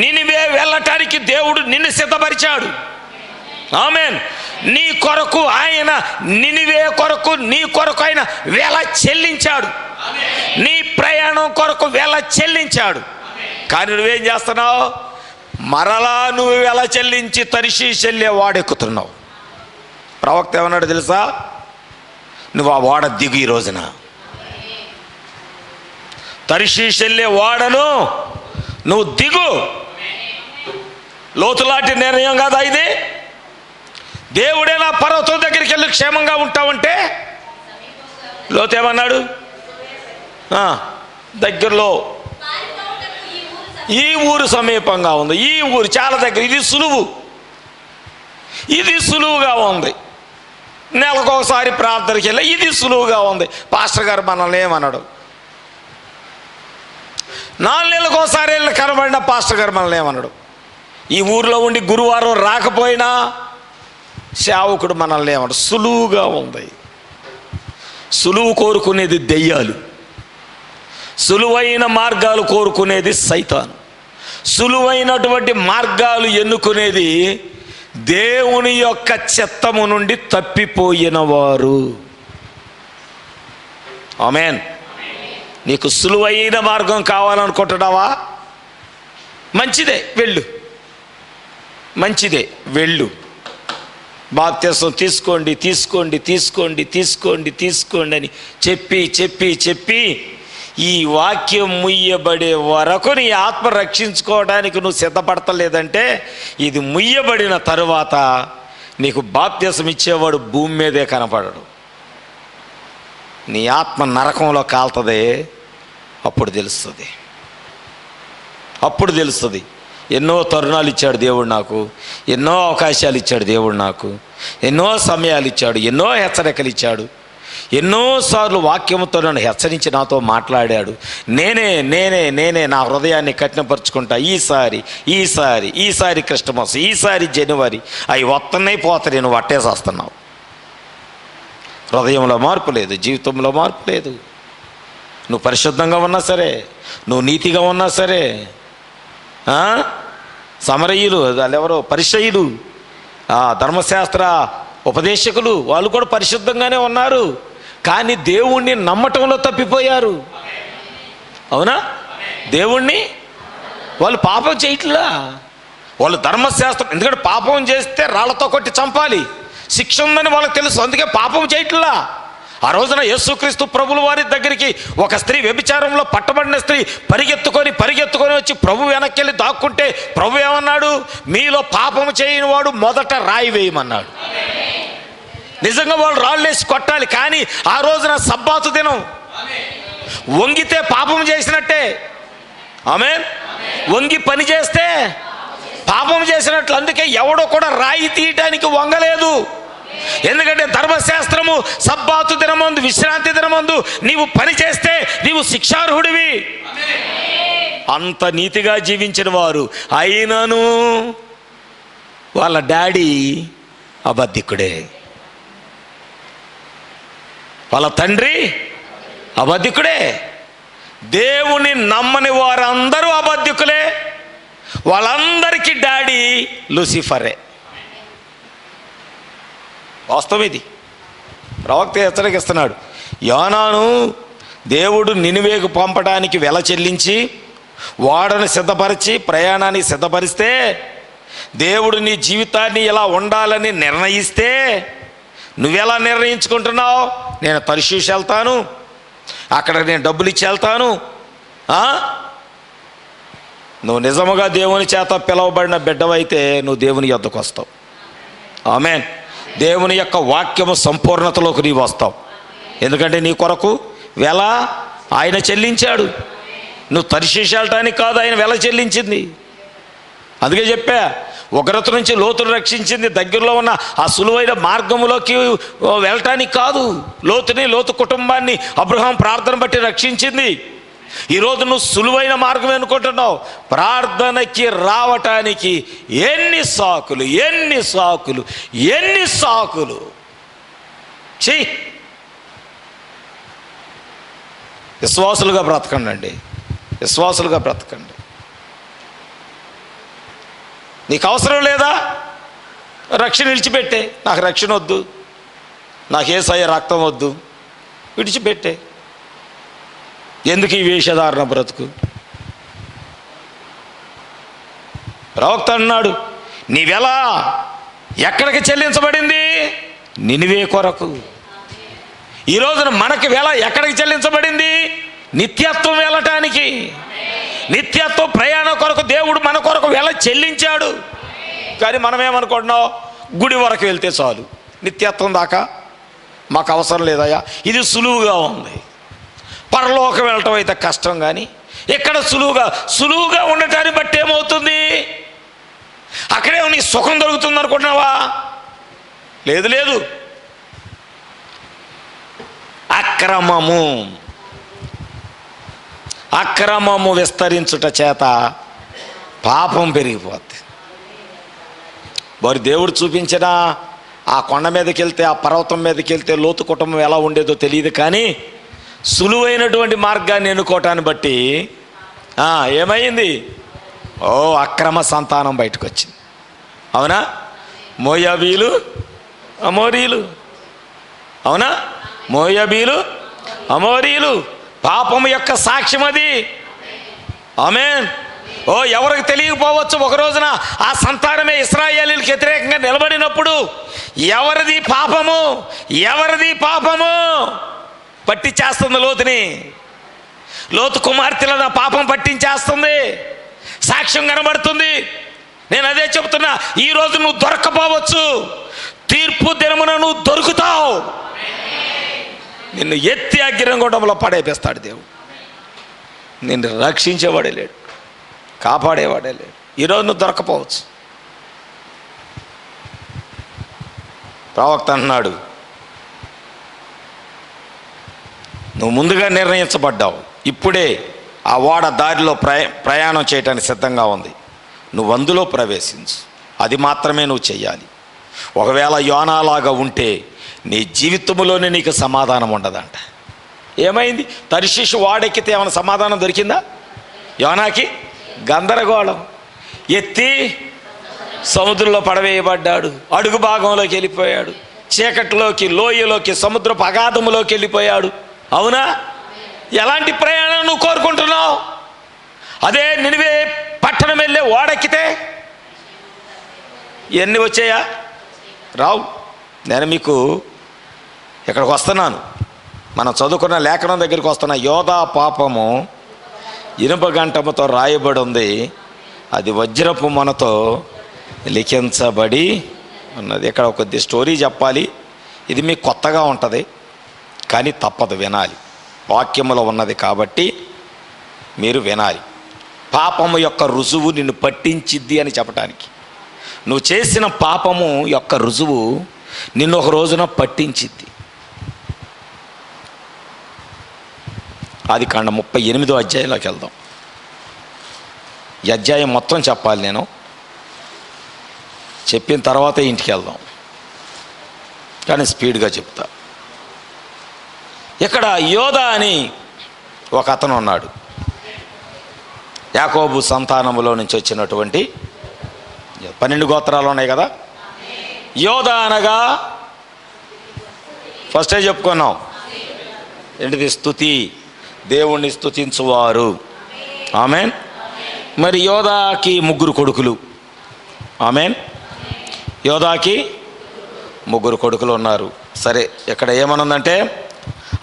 నినివే వెళ్ళటానికి దేవుడు నిన్ను సిద్ధపరిచాడు. ఆమేన్. నీ కొరకు ఆయన, నినివే కొరకు, నీ కొరకు ఆయన వెల చెల్లించాడు. నీ ప్రయాణం కొరకు వెల చెల్లించాడు. కానీ నువ్వేం చేస్తున్నావు? మరలా నువ్వు వెల చెల్లించి తర్షీషు వెళ్ళే వాడెక్కుతున్నావు. ప్రవక్త ఏమన్నాడు తెలుసా? నువ్వు ఆ ఓడ దిగు. ఈ రోజున తర్షీషు వెళ్ళే ఓడను నువ్వు దిగు. లోతులాంటి నిర్ణయం కాదా ఇది? దేవుడేనా పర్వతం దగ్గరికి వెళ్ళి క్షేమంగా ఉంటావంటే, లోతు ఏమన్నాడు? దగ్గరలో, ఈ ఊరు సమీపంగా ఉంది, ఈ ఊరు చాలా దగ్గర, ఇది సులువు, ఇది సులువుగా ఉంది. నెలకొకసారి ప్రార్థనకి వెళ్ళి ఇది సులువుగా ఉంది. పాస్టర్ గారు మనల్ని ఏమన్నాడు? 4 నెలలకోసారి వెళ్ళి కనబడిన పాస్టర్ గారు మనల్ని ఏమన్నాడు? ఈ ఊరిలో ఉండి గురువారం రాకపోయినా సేవకుడు మనల్ని ఏమన్నాడు? సులువుగా ఉంది. సులువు కోరుకునేది దెయ్యాలు, సులువైన మార్గాలు కోరుకునేది సైతాను. సులువైనటువంటి మార్గాలు ఎన్నుకునేది దేవుని యొక్క చిత్తము నుండి తప్పిపోయిన వారు. ఆమేన్. నీకు సులువైన మార్గం కావాలనుకుంటున్నావా? మంచిదే, వెళ్ళు. మంచిదే, వెళ్ళు. బాప్తిసం తీసుకోండి, తీసుకోండి, తీసుకోండి, తీసుకోండి, తీసుకోండి అని చెప్పి చెప్పి చెప్పి ఈ వాక్యం ముయ్యబడే వరకు నీ ఆత్మ రక్షించుకోవడానికి నువ్వు సిద్ధపడతలేదంటే, ఇది ముయ్యబడిన తరువాత నీకు బాప్తిసం ఇచ్చేవాడు భూమి మీదే కనపడడు. నీ ఆత్మ నరకంలో కాలుతుంది. అప్పుడు తెలుస్తుంది, అప్పుడు తెలుస్తుంది. ఎన్నో తరుణాలు ఇచ్చాడు దేవుడు నాకు, ఎన్నో అవకాశాలు ఇచ్చాడు దేవుడు నాకు, ఎన్నో సమయాలు ఇచ్చాడు, ఎన్నో హెచ్చరికలు ఇచ్చాడు, ఎన్నోసార్లు వాక్యముతో నన్ను హెచ్చరించి నాతో మాట్లాడాడు. నేనే నా హృదయాన్ని కఠినపరుచుకుంటా. ఈసారి క్రిస్టమస్, ఈసారి జనవరి, అవి వస్తున్నాయి పోతాయి, నువ్వు వట్టేసేస్తున్నావు. హృదయంలో మార్పు లేదు, జీవితంలో మార్పు లేదు. నువ్వు పరిశుద్ధంగా ఉన్నా సరే, నువ్వు నీతిగా ఉన్నా సరే, సమరయులు వాళ్ళెవరో పరిసయ్యులు, ధర్మశాస్త్ర ఉపదేశకులు, వాళ్ళు కూడా పరిశుద్ధంగానే ఉన్నారు, కానీ దేవుణ్ణి నమ్మటంలో తప్పిపోయారు. అవునా? దేవుణ్ణి వాళ్ళు పాపం చేయట్లా. వాళ్ళు ధర్మశాస్త్రం, ఎందుకంటే పాపం చేస్తే రాళ్లతో కొట్టి చంపాలి, శిక్ష ఉందని వాళ్ళకి తెలుసు, అందుకే పాపం చేయట్లా. ఆ రోజున యేసుక్రీస్తు ప్రభుల వారి దగ్గరికి ఒక స్త్రీ, వ్యభిచారంలో పట్టబడిన స్త్రీ పరిగెత్తుకొని వచ్చి ప్రభు వెనక్కి వెళ్ళి దాక్కుంటే ప్రభు ఏమన్నాడు? మీలో పాపము చేయని వాడు మొదట రాయి వేయమన్నాడు. నిజంగా వాళ్ళు రాళ్ళేసి కొట్టాలి, కానీ ఆ రోజున సబ్బాతు దినం, వంగితే పాపం చేసినట్టే. ఆమేన్. వంగి పని చేస్తే పాపం చేసినట్లు. అందుకే ఎవడో కూడా రాయి తీయటానికి వంగలేదు. ఎందుకంటే ధర్మశాస్త్రము సబ్బాతు దినమందు, విశ్రాంతి దినమందు నీవు పని చేస్తే నీవు శిక్షార్హుడివి. అంత నీతిగా జీవించిన వారు అయినను వాళ్ళ డాడీ అబద్ధికుడే, వాళ్ళ తండ్రి అబద్ధికుడే. దేవుని నమ్మని వారందరూ అబద్ధికులే. వాళ్ళందరికీ డాడీ లూసిఫరే. వాస్తవం ఇది. ప్రవక్త హెచ్చరికిస్తున్నాడు. యోనాను దేవుడు నినివేకు పంపడానికి వెల చెల్లించి వాడను సిద్ధపరిచి ప్రయాణాన్ని సిద్ధపరిస్తే, దేవుడు నీ జీవితాన్ని ఇలా ఉండాలని నిర్ణయిస్తే నువ్వెలా నిర్ణయించుకుంటున్నావు? నేను తర్షీషు వెళ్తాను, అక్కడ నేను డబ్బులు ఇచ్చి వెళ్తాను. నువ్వు నిజముగా దేవుని చేత పిలువబడిన బిడ్డవైతే నువ్వు దేవుని యొద్దకు వస్తావు. ఆమేన్. దేవుని యొక్క వాక్యము సంపూర్ణతలోకి నీవు వస్తావు. ఎందుకంటే నీ కొరకు వెల ఆయన చెల్లించాడు. నువ్వు తర్షీషు వెళ్ళటానికి కాదు, ఆయన వెల చెల్లించింది. అందుకే చెప్పా, ఉగ్రత నుంచి లోతును రక్షించింది దగ్గరలో ఉన్న ఆ సులువైన మార్గములోకి వెళ్ళటానికి కాదు. లోతు కుటుంబాన్ని అబ్రహాం ప్రార్థన బట్టి రక్షించింది. ఈరోజు నువ్వు సులువైన మార్గం అనుకుంటున్నావు. ప్రార్థనకి రావటానికి ఎన్ని సాకులు. విశ్వాసులుగా బ్రతకండి, విశ్వాసులుగా బ్రతకండి. నీకు అవసరం లేదా? రక్షణ విడిచిపెట్టే. నాకు రక్షణ వద్దు, నాకు యేసయ్య రక్తం వద్దు, విడిచిపెట్టే. ఎందుకు ఈ వేషధారణ బ్రతుకు? ప్రవక్త అన్నాడు, నీ వెల ఎక్కడికి చెల్లించబడింది? నినివే కొరకు. ఈ రోజున మనకి వెల ఎక్కడికి చెల్లించబడింది? నిత్యత్వం వెళ్ళటానికి. నిత్యత్వం ప్రయాణం కొరకు దేవుడు మన కొరకు వెల చెల్లించాడు. కానీ మనం ఏమనుకుంటున్నాం? గుడి వరకు వెళ్తే చాలు, నిత్యత్వం దాకా మాకు అవసరం లేదయ్యా, ఇది సులువుగా ఉంది. పరలోకం వెళ్ళటం అయితే కష్టం, కానీ ఇక్కడ సులువుగా ఉండటాన్ని బట్టి ఏమవుతుంది? అక్కడే నీ సుఖం దొరుకుతుంది అనుకుంటున్నావా? లేదు. అక్రమము విస్తరించుట చేత పాపం పెరిగిపోద్ది. మరి దేవుడు చూపించిన ఆ కొండ మీదకి వెళ్తే, ఆ పర్వతం మీదకి వెళ్తే లోతు కుటుంబం ఎలా ఉండేదో తెలియదు, కానీ సులువైనటువంటి మార్గాన్ని ఎన్నుకోవటాన్ని బట్టి ఏమైంది? అక్రమ సంతానం బయటకు వచ్చింది. అవునా? మోయాబీలు, అమోరీలు. అవునా? మోయాబీలు, అమోరీలు పాపము యొక్క సాక్ష్యం అది. ఆమేన్. ఎవరికి తెలియకపోవచ్చు, ఒక రోజున ఆ సంతానమే ఇశ్రాయేలీయులకు వ్యతిరేకంగా నిలబడినప్పుడు ఎవరిది పాపము పట్టించేస్తుంది లోతుని. లోతు కుమార్తెల పాపం పట్టించేస్తుంది, సాక్ష్యం కనబడుతుంది. నేను అదే చెబుతున్నా, ఈరోజు నువ్వు దొరకపోవచ్చు, తీర్పు దినమున నువ్వు దొరుకుతావు. నిన్ను ఎత్తి అగ్నిగుండంలో పడేపిస్తాడు దేవుడు. నిన్ను రక్షించేవాడే లేడు, కాపాడేవాడే లేడు. ఈరోజు నువ్వు దొరకపోవచ్చు. ప్రవక్త అన్నాడు, నువ్వు ముందుగా నిర్ణయించబడ్డావు, ఇప్పుడే ఆ ఓడ దారిలో ప్రయాణం చేయడానికి సిద్ధంగా ఉంది, నువ్వు అందులో ప్రవేశించు, అది మాత్రమే నువ్వు చెయ్యాలి. ఒకవేళ యోనాలాగా ఉంటే నీ జీవితంలోనే నీకు సమాధానం ఉండదంట. ఏమైంది? తర్షీషు వాడెక్కితే ఏమైనా సమాధానం దొరికిందా? యోనాకి గందరగోళం. ఎత్తి సముద్రంలో పడవేయబడ్డాడు, అడుగు భాగంలోకి వెళ్ళిపోయాడు, చీకటిలోకి, లోయలోకి, సముద్రపు అగాధములోకి వెళ్ళిపోయాడు. అవునా? ఎలాంటి ప్రయాణం నువ్వు కోరుకుంటున్నావు? అదే నినివే పట్టణం వెళ్ళే ఓడెక్కితే ఎన్ని వచ్చాయా? రావు. నేను మీకు ఇక్కడికి వస్తున్నాను, మనం చదువుకున్న లేఖనం దగ్గరికి వస్తున్న. యోధా పాపము ఇనుప గంటముతో రాయబడి ఉంది, అది వజ్రపు మనతో లిఖించబడి ఉన్నది. ఇక్కడ కొద్ది స్టోరీ చెప్పాలి, ఇది మీకు కొత్తగా ఉంటుంది కానీ తప్పదు, వినాలి. వాక్యములో ఉన్నది కాబట్టి మీరు వినాలి. పాపము యొక్క రుజువు నిన్ను పట్టించిద్ది అని చెప్పడానికి. నువ్వు చేసిన పాపము యొక్క రుజువు నిన్ను ఒక రోజున పట్టించిద్ది. ఆదికాండం 38వ అధ్యాయంలోకి వెళ్దాం. ఈ అధ్యాయం మొత్తం చెప్పాలి, నేను చెప్పిన తర్వాతే ఇంటికి వెళ్దాం, కానీ స్పీడ్గా చెప్తా. ఇక్కడ యోధా అని ఒక అతను ఉన్నాడు, యాకోబు సంతానములో నుంచి వచ్చినటువంటి 12 గోత్రాలు ఉన్నాయి కదా. యోధా అనగా ఫస్టే చెప్పుకున్నాం ఏంటిది? స్తుతి, దేవుణ్ణి స్తుతించువారు. ఆమెన్. మరి యోధాకి 3 కొడుకులు. ఆమెన్. యోధాకి 3 కొడుకులు ఉన్నారు. సరే, ఇక్కడ ఏమనుందంటే,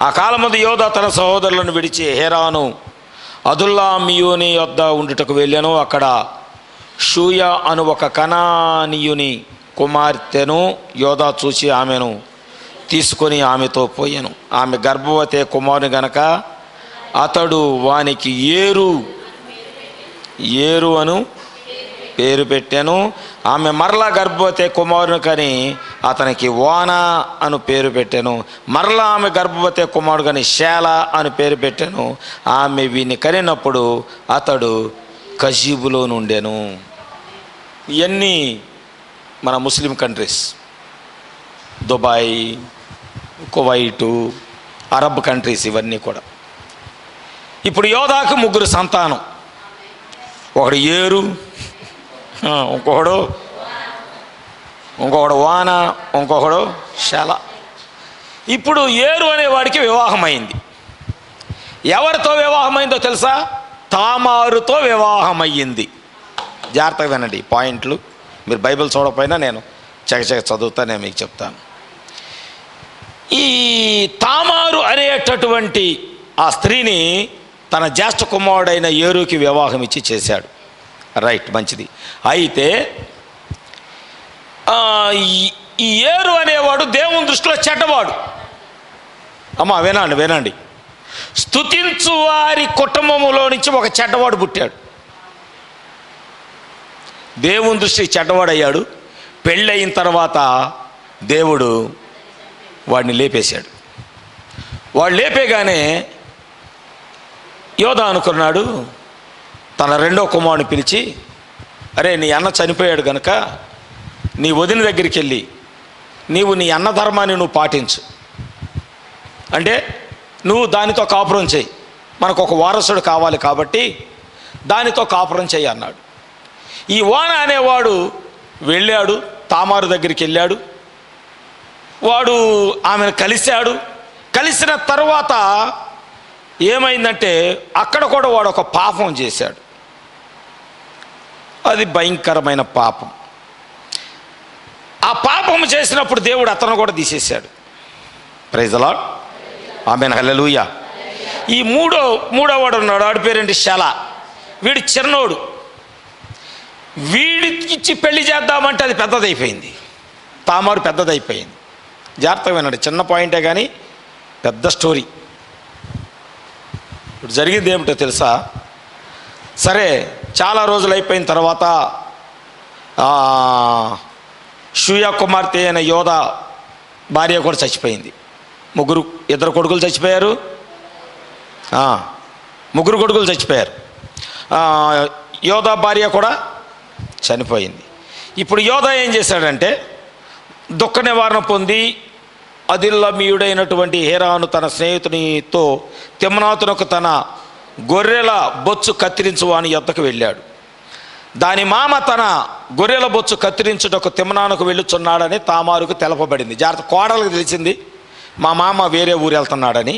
ఆ కాలమందు యోధా తన సహోదరులను విడిచి హెరాను అదుల్లామీయుని యొద్ద ఉండుటకు వెళ్ళాను. అక్కడ షూయ అను ఒక కనానీయుని కుమార్తెను యోధా చూసి ఆమెను తీసుకొని ఆమెతో పోయాను. ఆమె గర్భవతి కుమారుని గనక అతడు వానికి ఏరు అను పేరు పెట్టాను. ఆమె మరలా గర్భవతి కుమారుని కని అతనికి ఓనా అను పేరు పెట్టాను. మరలా ఆమె గర్భవతి కుమారుడు కని షేల అని పేరు పెట్టాను. ఆమె వీని కనినప్పుడు అతడు కజీబులో నుండెను. ఇవన్నీ మన Muslim countries, Dubai, Kuwait, Arab countries, ఇవన్నీ కూడా. ఇప్పుడు యోధాకు 3 సంతానం. ఒకడు ఏరు, ఇంకొకడు వాన, ఇంకొకడు శల. ఇప్పుడు ఏరు అనేవాడికి వివాహమైంది. ఎవరితో వివాహమైందో తెలుసా? తామారుతో వివాహమయ్యింది. జాగ్రత్తగా వినండి పాయింట్లు. మీరు బైబిల్ చూడకపోయినా నేను చకచక చదువుతా, నేను మీకు చెప్తాను. ఈ తామారు అనేటటువంటి ఆ స్త్రీని తన జ్యేష్ఠ కుమారుడైన ఏరుకి వివాహం ఇచ్చి చేశాడు. రైట్, మంచిది. అయితే ఈ ఏరు అనేవాడు దేవుని దృష్టిలో చెడ్డవాడు. అమ్మా వినండి. స్తుతించు వారి కుటుంబములో నుంచి ఒక చెడ్డవాడు పుట్టాడు. దేవుని దృష్టికి చెడ్డవాడయ్యాడు. పెళ్ళయిన తర్వాత దేవుడు వాడిని లేపేశాడు. వాడు లేపేగానే యోధా అనుకున్నాడు, తన 2వ కుమారుని పిలిచి, అరే నీ అన్న చనిపోయాడు కనుక నీ వదిన దగ్గరికి వెళ్ళి నీవు నీ అన్న ధర్మాన్ని నువ్వు పాటించు, అంటే నువ్వు దానితో కాపురం చేయి, మనకు ఒక వారసుడు కావాలి కాబట్టి దానితో కాపురం చేయి అన్నాడు. ఈ వాన అనేవాడు వెళ్ళాడు, తామారు దగ్గరికి వెళ్ళాడు. వాడు ఆమెను కలిసిన తర్వాత ఏమైందంటే అక్కడ కూడా వాడు ఒక పాపం చేశాడు. అది భయంకరమైన పాపం. ఆ పాపం చేసినప్పుడు దేవుడు అతను కూడా తీసేశాడు. Praise the lord. Amen, hallelujah. ఈ మూడో వాడు ఉన్నాడు, వాడి పేరేంటి? శల. వీడు చిన్నోడు. వీడికిచ్చి పెళ్లి చేద్దామంటే అది పెద్దదైపోయింది. తామారు పెద్దదైపోయింది. జాగ్రత్తగా వినండి, చిన్న పాయింటే కానీ పెద్ద స్టోరీ. ఇప్పుడు జరిగింది ఏమిటో తెలుసా? సరే, చాలా రోజులు అయిపోయిన తర్వాత షూయా కుమార్తె అయిన యోధ భార్య కూడా చచ్చిపోయింది. ఇద్దరు కొడుకులు చచ్చిపోయారు, ముగ్గురు కొడుకులు చచ్చిపోయారు. యోధ భార్య కూడా చనిపోయింది. ఇప్పుడు యోధ ఏం చేశాడంటే దుఃఖ నివారణ పొంది అదిల్లమీయుడైనటువంటి హేరాను తన స్నేహితునితో తిమ్నాతునకు తన గొర్రెల బొచ్చు కత్తిరించు వాని యొద్దకు వెళ్ళాడు. దాని మామ తన గొర్రెల బొచ్చు కత్తిరించుటకు తిమ్నానుకు వెళ్ళుచున్నాడని తామారుకు తెలపబడింది. జాగ్రత్త, కోడలకు తెలిసింది మా మామ వేరే ఊరు వెళ్తున్నాడని.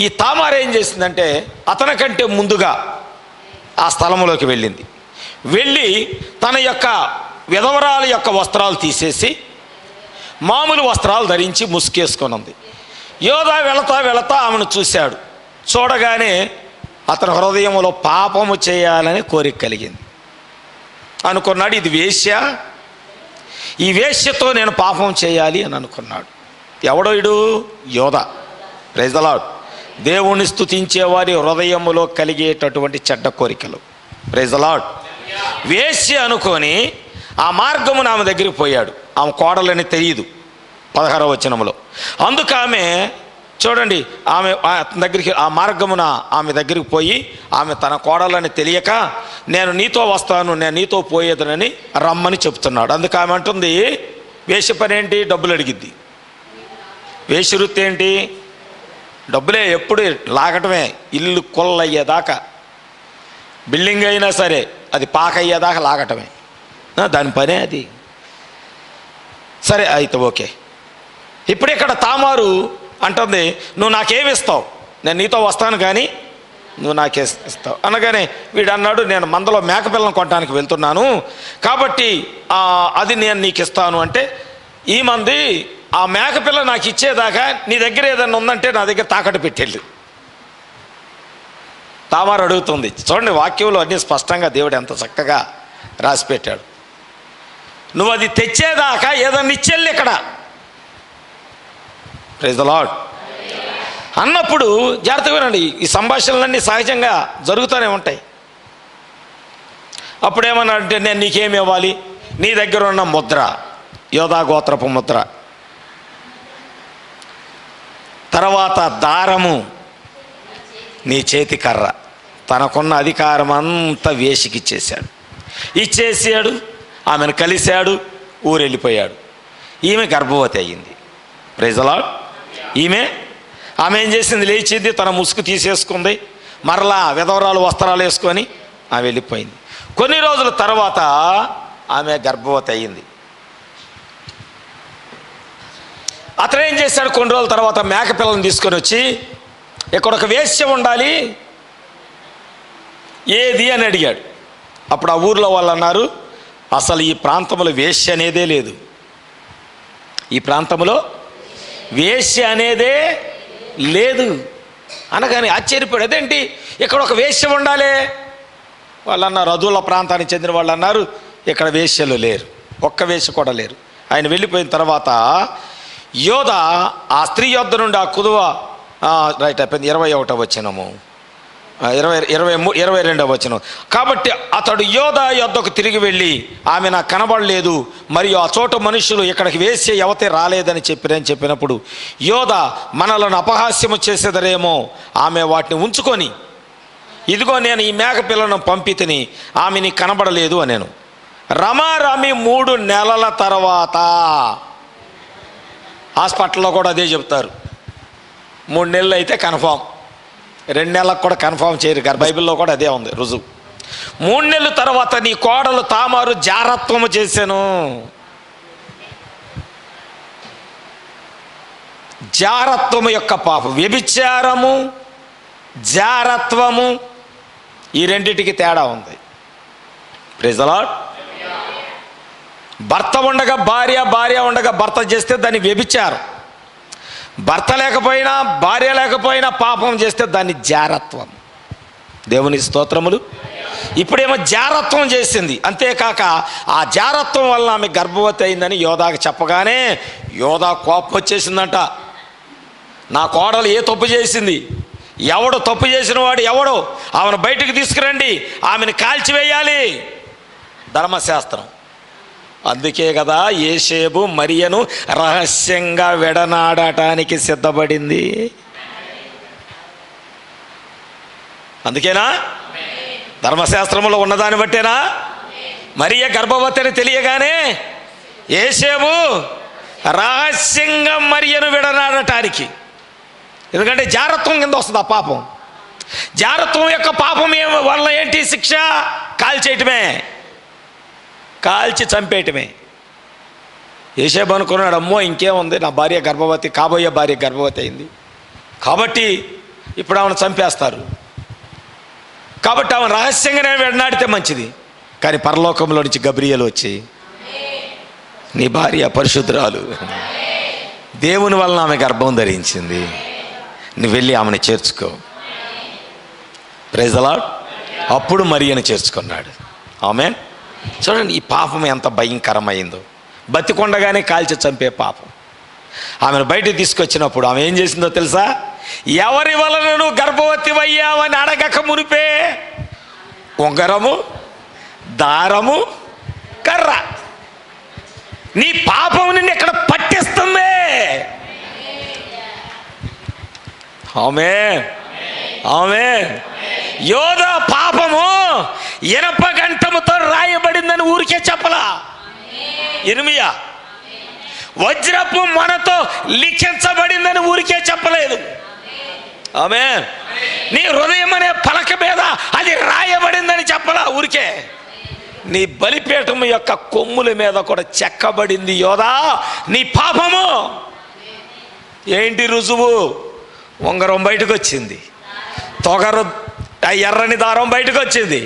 ఈ తామారు ఏం చేసిందంటే అతనికంటే ముందుగా ఆ స్థలంలోకి వెళ్ళింది. వెళ్ళి తన యొక్క విధవరాల యొక్క వస్త్రాలు తీసేసి మామూలు వస్త్రాలు ధరించి ముసుకేసుకొని ఉంది. యోధ వెళతా ఆమెను చూశాడు. చూడగానే అతని హృదయంలో పాపము చేయాలని కోరిక కలిగింది. అనుకున్నాడు, ఇది వేశ్య, ఈ వేశ్యతో నేను పాపం చేయాలి అని అనుకున్నాడు. ఎవడో ఇడు? యోధ. Praise the Lord. దేవుణ్ణి స్తుతించే వారి హృదయములో కలిగేటటువంటి చెడ్డ కోరికలు. Praise the Lord. వేశ్య అనుకొని ఆ మార్గమున ఆమె దగ్గరికి పోయాడు. ఆమె కోడలని తెలియదు 16వ వచనంలో. అందుకు ఆమె చూడండి, ఆమె దగ్గరికి ఆ మార్గమున ఆమె దగ్గరికి పోయి ఆమె తన కోడలని తెలియక నేను నీతో వస్తాను, నేను నీతో పోయేదనని రమ్మని చెప్తున్నాడు. అందుకు ఆమె అంటుంది, వేశ్య పని ఏంటి? డబ్బులు అడిగిద్ది. వేశ్య వృత్తి ఏంటి? డబ్బులే, ఎప్పుడు లాగటమే. ఇల్లు కొల్లయ్యేదాకా, బిల్డింగ్ అయినా సరే అది పాక అయ్యేదాకా లాగటమే దాని పనే అది. సరే అయితే ఓకే. ఇప్పుడు ఇక్కడ తామారు అంటుంది, నువ్వు నాకేమిస్తావు? నేను నీతో వస్తాను కానీ నువ్వు నాకే ఇస్తావు అనగానే వీడు అన్నాడు, నేను మందలో మేకపిల్లను కొట్టడానికి వెళ్తున్నాను కాబట్టి అది నేను నీకు ఇస్తాను అంటే, ఈ మంది ఆ మేకపిల్ల నాకు ఇచ్చేదాకా నీ దగ్గర ఏదైనా ఉందంటే నా దగ్గర తాకట్టు పెట్టెళ్ళు. తామారు అడుగుతుంది. చూడండి, వాక్యంలో అన్నీ స్పష్టంగా దేవుడు ఎంత చక్కగా రాసిపెట్టాడు. నువ్వు అది తెచ్చేదాకా ఏదన్నా ఇచ్చేళ్ళు ఇక్కడ. ప్రైజ్ ది లార్డ్ అన్నప్పుడు జాగ్రత్తగా వినండి, ఈ సంభాషణలన్నీ సహజంగా జరుగుతూనే ఉంటాయి. అప్పుడేమన్నా అంటే, నేను నీకేమి ఇవ్వాలి? నీ దగ్గర ఉన్న ముద్ర, యోధా గోత్రపు ముద్ర, తర్వాత దారము, నీ చేతి కర్ర. తనకున్న అధికారం అంతా వేషికిచ్చేశాడు. ఇచ్చేసాడు, ఆమెను కలిశాడు, ఊరెళ్ళిపోయాడు. ఈమె గర్భవతి అయ్యింది. Praise the Lord. ఆమె ఏం చేసింది? లేచింది, తన ముసుగు తీసేసుకుంది, మరలా విధవరాలు వస్త్రాలు వేసుకొని ఆమె వెళ్ళిపోయింది. కొన్ని రోజుల తర్వాత ఆమె గర్భవతి అయ్యింది. అతను ఏం చేశాడు? కొన్ని రోజుల తర్వాత మేకపిల్లని తీసుకొని వచ్చి, ఇక్కడ ఒక వేశ్య ఉండాలి, ఏది అని అడిగాడు. అప్పుడు ఆ ఊర్లో వాళ్ళు అన్నారు, అసలు ఈ ప్రాంతంలో వేశ్య అనేదే లేదు. ఈ ప్రాంతంలో వేశ్య అనేదే లేదు అనగానే ఆశ్చర్యపోయాడు. అదేంటి, ఇక్కడ ఒక వేశ్య ఉండాలి? వాళ్ళు అన్నారు, అదుల ప్రాంతానికి చెందిన వాళ్ళు అన్నారు, ఇక్కడ వేశ్యలు లేరు, ఒక్క వేశ్య కూడా లేరు. ఆయన వెళ్ళిపోయిన తర్వాత యోధ ఆ స్త్రీ యొద్ద నుండి ఆ కుదువ రైట్ అయిపోయింది. 21వ వచనము, 22వ వచనం. కాబట్టి అతడు యోధ యొద్దకు తిరిగి వెళ్ళి, ఆమె నాకు కనబడలేదు, మరియు ఆ చోట మనుషులు ఇక్కడికి వేసే యువతే రాలేదని చెప్పినప్పుడు యోధ మనలను అపహాస్యము చేసేదరేమో, ఆమె వాటిని ఉంచుకొని, ఇదిగో నేను ఈ మేక పిల్లను పంపితిని, ఆమె నీకు కనబడలేదు అనేను. రమారమి 3 నెలల తర్వాత, హాస్పిటల్లో కూడా అదే చెప్తారు, 3 నెలలు అయితే కన్ఫామ్, 2 నెలలకు కూడా కన్ఫామ్ చేయరు గారు. బైబిల్లో కూడా అదే ఉంది రుజువు. 3 నెలల తర్వాత నీ కోడలు తామారు జారత్వము చేశాను. జారత్వము యొక్క పాపం, వ్యభిచారము, జారత్వము, ఈ రెండిటికి తేడా ఉంది. Praise the Lord. భర్త ఉండగా భార్య, భార్య ఉండగా భర్త చేస్తే దాన్ని వ్యభిచారం. భర్త లేకపోయినా, భార్య లేకపోయినా పాపం చేస్తే దాన్ని జారత్వం. దేవుని స్తోత్రములు. ఇప్పుడేమో జారత్వం చేసింది. అంతేకాక ఆ జారత్వం వల్ల ఆమె గర్భవతి అయిందని యోధాకి చెప్పగానే యోధా కోపం వచ్చేసిందంట. నా కోడలు ఏ తప్పు చేసింది, ఎవడు తప్పు చేసిన వాడు ఎవడో ఆమెను బయటకు తీసుకురండి, ఆమెను కాల్చివేయాలి ధర్మశాస్త్రం. అందుకే కదా యోసేపు మరియను రహస్యంగా విడనాడటానికి సిద్ధపడింది. అందుకేనా? ధర్మశాస్త్రంలో ఉన్నదాన్ని బట్టేనా? మరియ గర్భవతి అని తెలియగానే యోసేపు రహస్యంగా మరియను విడనాడటానికి. ఎందుకంటే జారత్వం కింద వస్తుంది ఆ పాపం. జారత్వం యొక్క పాపం వల్ల ఏంటి శిక్ష? కాల్చేయటమే, కాల్చి చంపేయటమే. యోసేపు అనుకున్నాడు, అమ్మో ఇంకేముంది, నా భార్య గర్భవతి, కాబోయే భార్య గర్భవతి అయింది కాబట్టి ఇప్పుడు ఆమెను చంపేస్తారు, కాబట్టి ఆమె రహస్యంగానే విడనాడితే మంచిది. కానీ పరలోకంలో నుంచి గబ్రియలు వచ్చి, నీ భార్య పరిశుద్ధురాలు, దేవుని వలన ఆమె గర్భం ధరించింది, నువ్వు వెళ్ళి ఆమెను చేర్చుకో. Praise the lord. అప్పుడు మరియను చేర్చుకున్నాడు. ఆమేన్. చూడండి ఈ పాపం ఎంత భయంకరమైందో. బతికొండగానే కాల్చి చంపే పాపం. ఆమెను బయటకు తీసుకొచ్చినప్పుడు ఆమె ఏం చేసిందో తెలుసా? ఎవరి వలన నువ్వు గర్భవతి అయ్యావని అడగక మునిపే ఉంగరము, దారము, కర్ర, నీ పాపం నిన్ను ఇక్కడ పట్టిస్తుంది. ఆమేన్, ఆమేన్. యోధ పాపము ఇనప గంటముతో రాయబడిందని ఊరికే చెప్పలా. ఇర్మియా వజ్రపు మనతో లిఖించబడిందని ఊరికే చెప్పలేదు. ఆమేన్. నీ హృదయం అనే పలక మీద అది రాయబడిందని చెప్పలా ఊరికే. నీ బలిపీఠం యొక్క కొమ్ముల మీద కూడా చెక్కబడింది యోధా నీ పాపము. ఏంటి రుజువు? ఉంగరం బయటకు వచ్చింది, తొగరు ఎర్రని దారం బయటకు వచ్చింది,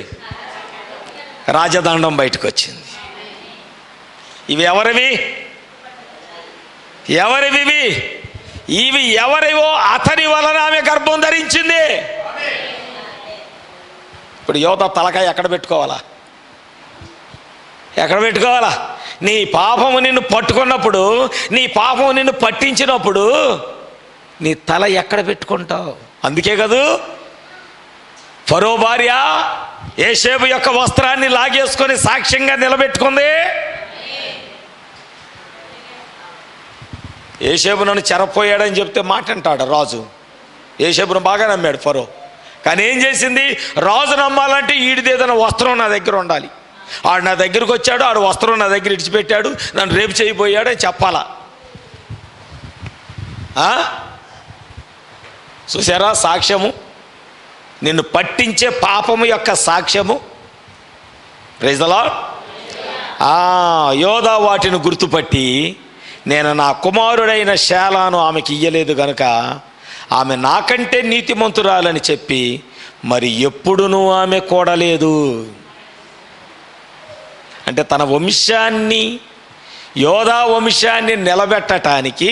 రాజదండం బయటకు వచ్చింది. ఇవి ఎవరివి? ఎవరివి? ఇవి ఎవరివో అతని వలన ఆమె గర్భం ధరించింది. ఇప్పుడు యోధ తలకాయ ఎక్కడ పెట్టుకోవాలా? ఎక్కడ పెట్టుకోవాలా? నీ పాపము నిన్ను పట్టుకున్నప్పుడు, నీ పాపము నిన్ను పట్టించినప్పుడు నీ తల ఎక్కడ పెట్టుకుంటావు? అందుకే కదూ ఫరో భార్య యోసేపు యొక్క వస్త్రాన్ని లాగేసుకొని సాక్ష్యంగా నిలబెట్టుకుంది. యోసేపు నన్ను చెరపోయాడని చెప్తే మాట అంటాడు రాజు. యోసేపును బాగా నమ్మాడు ఫరో. కానీ ఏం చేసింది? రాజు నమ్మాలంటే ఈడిదేదైనా వస్త్రం నా దగ్గర ఉండాలి. ఆడు నా దగ్గరకు వచ్చాడు, ఆడు వస్త్రం నా దగ్గర ఇడిచిపెట్టాడు, నన్ను రేపు చేయబోయాడు అని చెప్పాలా? చూసారా సాక్ష్యము? నిన్ను పట్టించే పాపము యొక్క సాక్ష్యము. Praise the Lord. యోధ వాటిని గుర్తుపట్టి, నేను నా కుమారుడైన షేలాను ఆమెకి ఇయ్యలేదు గనుక ఆమె నాకంటే నీతిమంతురాలని చెప్పి మరి ఎప్పుడునూ ఆమె కూడలేదు. అంటే తన వంశాన్ని, యోధా వంశాన్ని నిలబెట్టడానికి,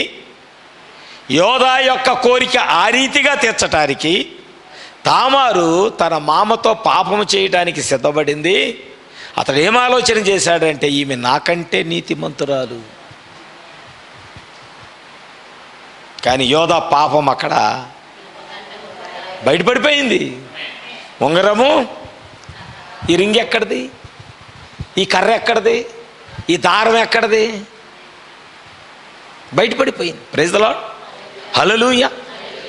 యోధా యొక్క కోరిక ఆ రీతిగా తీర్చటానికి తామారు తన మామతో పాపము చేయడానికి సిద్ధపడింది. అతడు ఏం ఆలోచన చేశాడంటే, ఈమె నాకంటే నీతిమంతురాలు. కానీ యోధా పాపం అక్కడ బయటపడిపోయింది. ఉంగరము, ఈ రింగ్ ఎక్కడిది? ఈ కర్ర ఎక్కడిది? ఈ దారం ఎక్కడిది? బయటపడిపోయింది. Praise the lord. Hallelujah,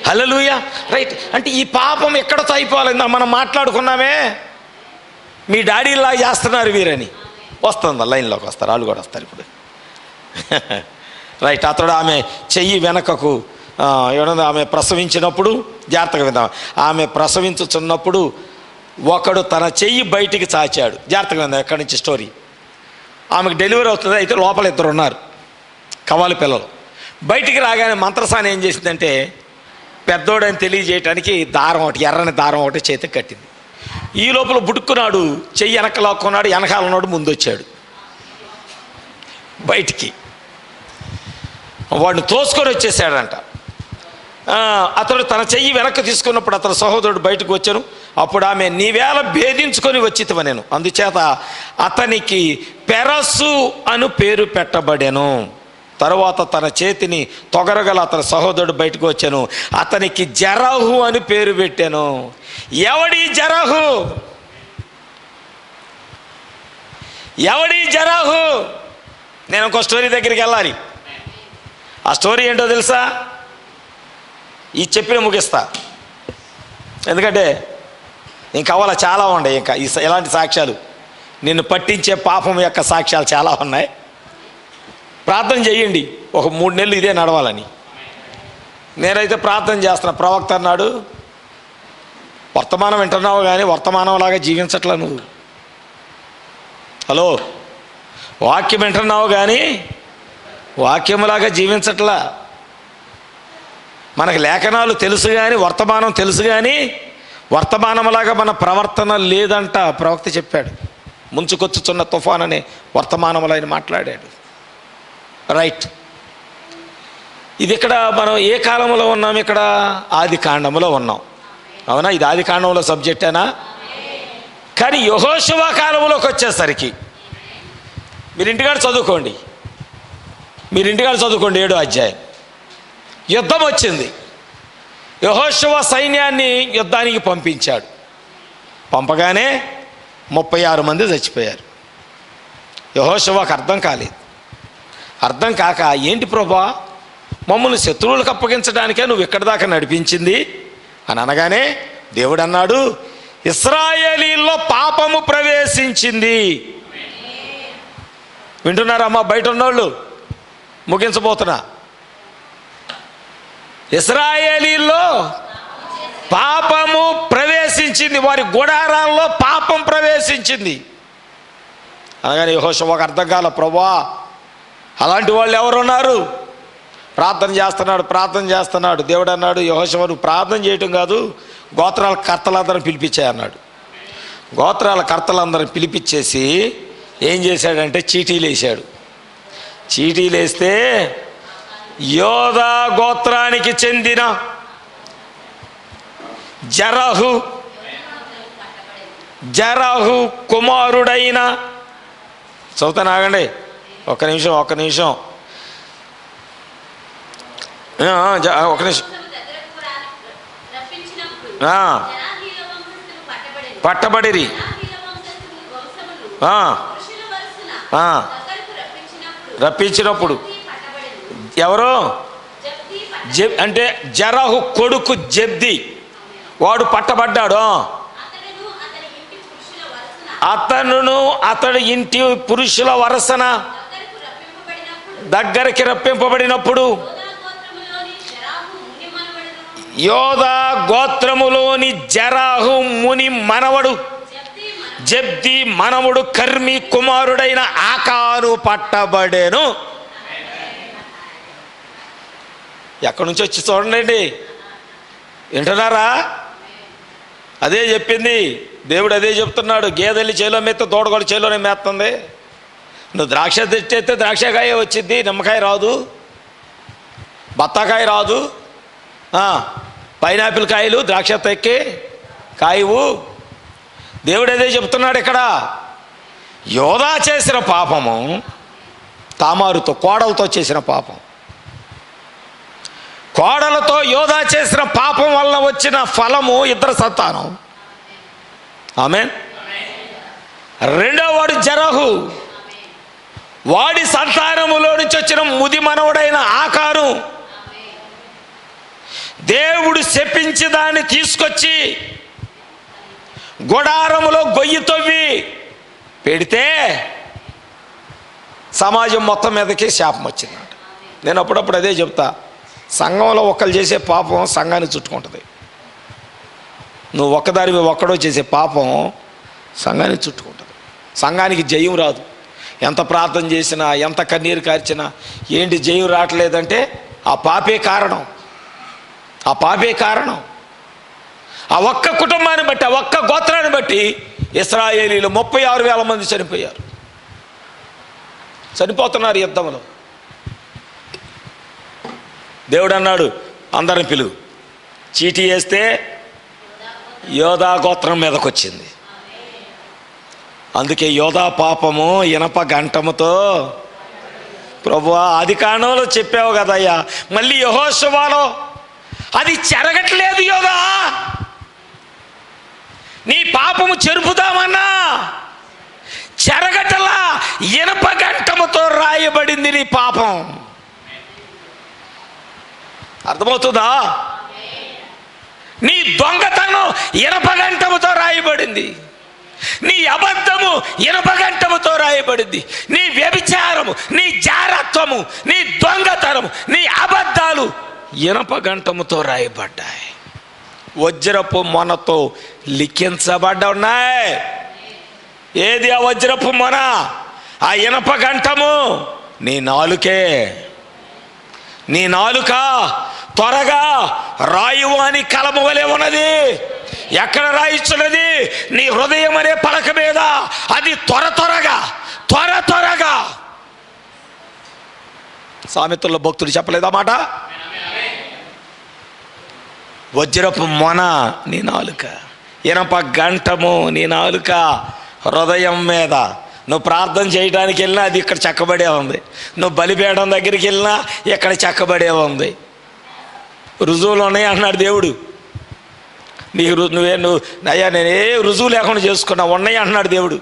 hallelujah. Right. అంటే ఈ పాపం ఎక్కడతో అయిపోవాలి? మనం మాట్లాడుకున్నామే, మీ డాడీలా చేస్తున్నారు వీరని. వస్తుందా? లైన్లోకి వస్తారు, వాళ్ళు కూడా వస్తారు ఇప్పుడు. రైట్. అతడు ఆమె చెయ్యి వెనకకు ఏమన్నా, ఆమె ప్రసవించినప్పుడు, జాగ్రత్తగా విందాం, ఆమె ప్రసవించుచున్నప్పుడు ఒకడు తన చెయ్యి బయటికి చాచాడు. జాగ్రత్తగా విందాం ఎక్కడి నుంచి స్టోరీ. ఆమెకు డెలివరీ అవుతుంది. అయితే లోపల ఇద్దరు ఉన్నారు, కవాలి పిల్లలు. బయటికి రాగానే మంత్రసాని ఏం చేసిందంటే, పెద్దోడని తెలియజేయటానికి దారం ఒకటి, ఎర్రని దారం ఒకటి చేతికి కట్టింది. ఈ లోపల బుడుక్కున్నాడు, చెయ్యి వెనక లాక్కున్నాడు, వెనకాల ఉన్నాడు, ముందు వచ్చాడు బయటికి. వాడిని తోసుకొని వచ్చేసాడంట. అతడు తన చెయ్యి వెనక్కి తీసుకున్నప్పుడు అతని సహోదరుడు బయటకు వచ్చాను. అప్పుడు ఆమె, నీవేళ భేదించుకొని వచ్చితివ నేను, అందుచేత అతనికి పెరసు అను పేరు పెట్టబడెను. తరువాత తన చేతిని తొగరగల అతని సహోదరుడు బయటకు వచ్చాను, అతనికి జరహు అని పేరు పెట్టాను. ఎవడి జరహు? ఎవడి జరహు? నేను ఇంకో స్టోరీ దగ్గరికి వెళ్ళాలి. ఆ స్టోరీ ఏంటో తెలుసా? ఈ చెప్పిన ముగిస్తా, ఎందుకంటే ఇంకా కావాలా చాలా ఉన్నాయి. ఇంకా ఇలాంటి సాక్ష్యాలు, నిన్ను పట్టించే పాపం యొక్క సాక్ష్యాలు చాలా ఉన్నాయి. ప్రార్థన చేయండి ఒక 3 నెలలు ఇదే నడవాలని. నేనైతే ప్రార్థన చేస్తున్నా. ప్రవక్త అన్నాడు, వర్తమానం వింటున్నావు కానీ వర్తమానంలాగా జీవించట్లా నువ్వు. హలో, వాక్యం వింటున్నావు కానీ వాక్యంలాగా జీవించట్లా. మనకు లేఖనాలు తెలుసు కానీ వర్తమానం తెలుసు కానీ వర్తమానంలాగా మన ప్రవర్తన లేదంట. ప్రవక్త చెప్పాడు. ముంచుకొచ్చుచున్న తుఫాన్ అనే వర్తమానంలో ఆయన మాట్లాడాడు. రైట్. ఇది ఇక్కడ మనం ఏ కాలంలో ఉన్నాం? ఇక్కడ ఆది కాండంలో ఉన్నాం. అవునా? ఇది ఆది కాండంలో సబ్జెక్టేనా? కానీ యెహోషువ కాలంలోకి వచ్చేసరికి మీరు ఇంటికాడ చదువుకోండి. 7వ అధ్యాయం. యుద్ధం వచ్చింది. యెహోషువ సైన్యాన్ని యుద్ధానికి పంపించాడు. పంపగానే 36 మంది చచ్చిపోయారు. యెహోషువకు అర్థం కాలేదు. అర్థం కాక, ఏంటి ప్రభా, మమ్మల్ని శత్రువులకు అప్పగించడానికే నువ్వు ఇక్కడి దాకా నడిపించింది అని అనగానే దేవుడు అన్నాడు, ఇశ్రాయేలీల్లో పాపము ప్రవేశించింది. వింటున్నారమ్మా బయట ఉన్నోళ్ళు? ముగించబోతున్నా. ఇశ్రాయేలీల్లో పాపము ప్రవేశించింది, వారి గుడారాల్లో పాపం ప్రవేశించింది అనగానే యెహోషువకు అర్థం కాల. ప్రభువా, అలాంటి వాళ్ళు ఎవరున్నారు? ప్రార్థన చేస్తున్నాడు. దేవుడు అన్నాడు, యెహోషువ నువ్వు ప్రార్థన చేయటం కాదు, గోత్రాల కర్తలందరిని పిలిపించాయి అన్నాడు. గోత్రాల కర్తలందరిని పిలిపించేసి ఏం చేశాడంటే చీటీలు వేసాడు. చీటీలు వేస్తే యోధా గోత్రానికి చెందిన జరహు కుమారుడైన, చదువుతాను ఆగండి ఒక్క నిమిషం. ఒక నిమిషం. పట్టబడిరి. రప్పించినప్పుడు ఎవరు? అంటే జరహు కొడుకు జబ్ది, వాడు పట్టబడ్డాడు. అతను అతడి ఇంటి పురుషుల వరసన దగ్గరికి రప్పింపబడినప్పుడు యోధా గోత్రములోని జరాహు ముని మనవడు జబ్ది మనవడు కర్మి కుమారుడైన ఆకాను పట్టబడేను. ఎక్కడి నుంచి వచ్చి చూడండి, వింటున్నారా? అదే చెప్పింది దేవుడు, అదే చెప్తున్నాడు. గేదెల్ని చేలో మేస్తే దూడగోలు చేలోనే మేస్తుంది. నువ్వు ద్రాక్ష తెచ్చేస్తే ద్రాక్షకాయ వచ్చింది, నిమ్మకాయ రాదు, బత్తాకాయ రాదు, పైనాపిల్ కాయలు ద్రాక్ష తెక్కి కాయవు. దేవుడు అదే చెప్తున్నాడు ఇక్కడ. యోధా చేసిన పాపము, తామారుతో కోడలతో చేసిన పాపం, కోడలతో యోధా చేసిన పాపం వల్ల వచ్చిన ఫలము ఇద్దరు సంతానం. ఆమేన్. రెండో వాడు జరహు, వాడి సంతానములో నుంచి వచ్చిన ముది మనవుడైన ఆకాను. దేవుడు శపించి దాన్ని తీసుకొచ్చి గుడారములో గొయ్యి తవ్వి పెడితే సమాజం మొత్తం మీదకి శాపం వచ్చిందంట. నేను అప్పుడప్పుడు అదే చెప్తా, సంఘంలో ఒకళ్ళు చేసే పాపం సంఘాన్ని చుట్టుకుంటుంది. నువ్వు ఒక్కదానివి ఒక్కడో చేసే పాపం సంఘాన్ని చుట్టుకుంటుంది. సంఘానికి జయం రాదు. ఎంత ప్రార్థన చేసినా, ఎంత కన్నీరు కార్చినా ఏంటి జయం రావట్లేదంటే ఆ పాపే కారణం. ఆ పాపే కారణం. ఆ ఒక్క కుటుంబాన్ని బట్టి, ఆ ఒక్క గోత్రాన్ని బట్టి ఇశ్రాయేలీలు 36,000 మంది చనిపోయారు. చనిపోతున్నారు యుద్ధంలో. దేవుడు అన్నాడు, అందరిని పిలువు. చీటీ వేస్తే యోధా గోత్రం మీదకి వచ్చింది. అందుకే యోధా పాపము ఇనప గంటముతో ప్రభువా ఆది కాండంలో చెప్పావు కదయ్యా, మళ్ళీ యెహోషువలో అది చెరగట్లేదు యోగా. నీ పాపము చెరుపుదామన్నా చెరగటలా, ఇనప గంటముతో రాయబడింది నీ పాపం. అర్థమవుతుందా? నీ దొంగతనం ఇనప గంటముతో రాయబడింది, నీ అబద్ధము ఇనప గంటముతో రాయబడింది, నీ వ్యభిచారము, నీ జారత్వము, నీ దొంగతనము, నీ అబద్ధాలు ఇనప గంటముతో రాయబడ్డాయి. వజ్రపు మొనతో లిఖించబడ్డాయి. ఏది ఆ వజ్రపు మొన? ఆ ఇనప గంటము నీ నాలుకే. నీ నాలుక త్వరగా రాయువాని కలము వలె ఉన్నది. ఎక్కడ రాయిస్తున్నది? నీ హృదయం అనే పలక మీద. అది త్వర త్వరగా. సామెతల్లో భక్తుడు చెప్పలేదా మాట? వజ్రపు మొన నీ నాలుక, ఇనప గంటము నీ నాలుక. హృదయం మీద నువ్వు ప్రార్థన చేయడానికి వెళ్ళినా అది ఇక్కడ చెక్కబడే ఉంది. నువ్వు బలిపీఠం దగ్గరికి వెళ్ళినా ఇక్కడ చెక్కబడే ఉంది. రుజువులు ఉన్నాయి అన్నాడు దేవుడు. నువ్వు అయ్యా నేనే రుజువు లేకుండా చేసుకున్నా, ఉన్నాయి అన్నాడు దేవుడు.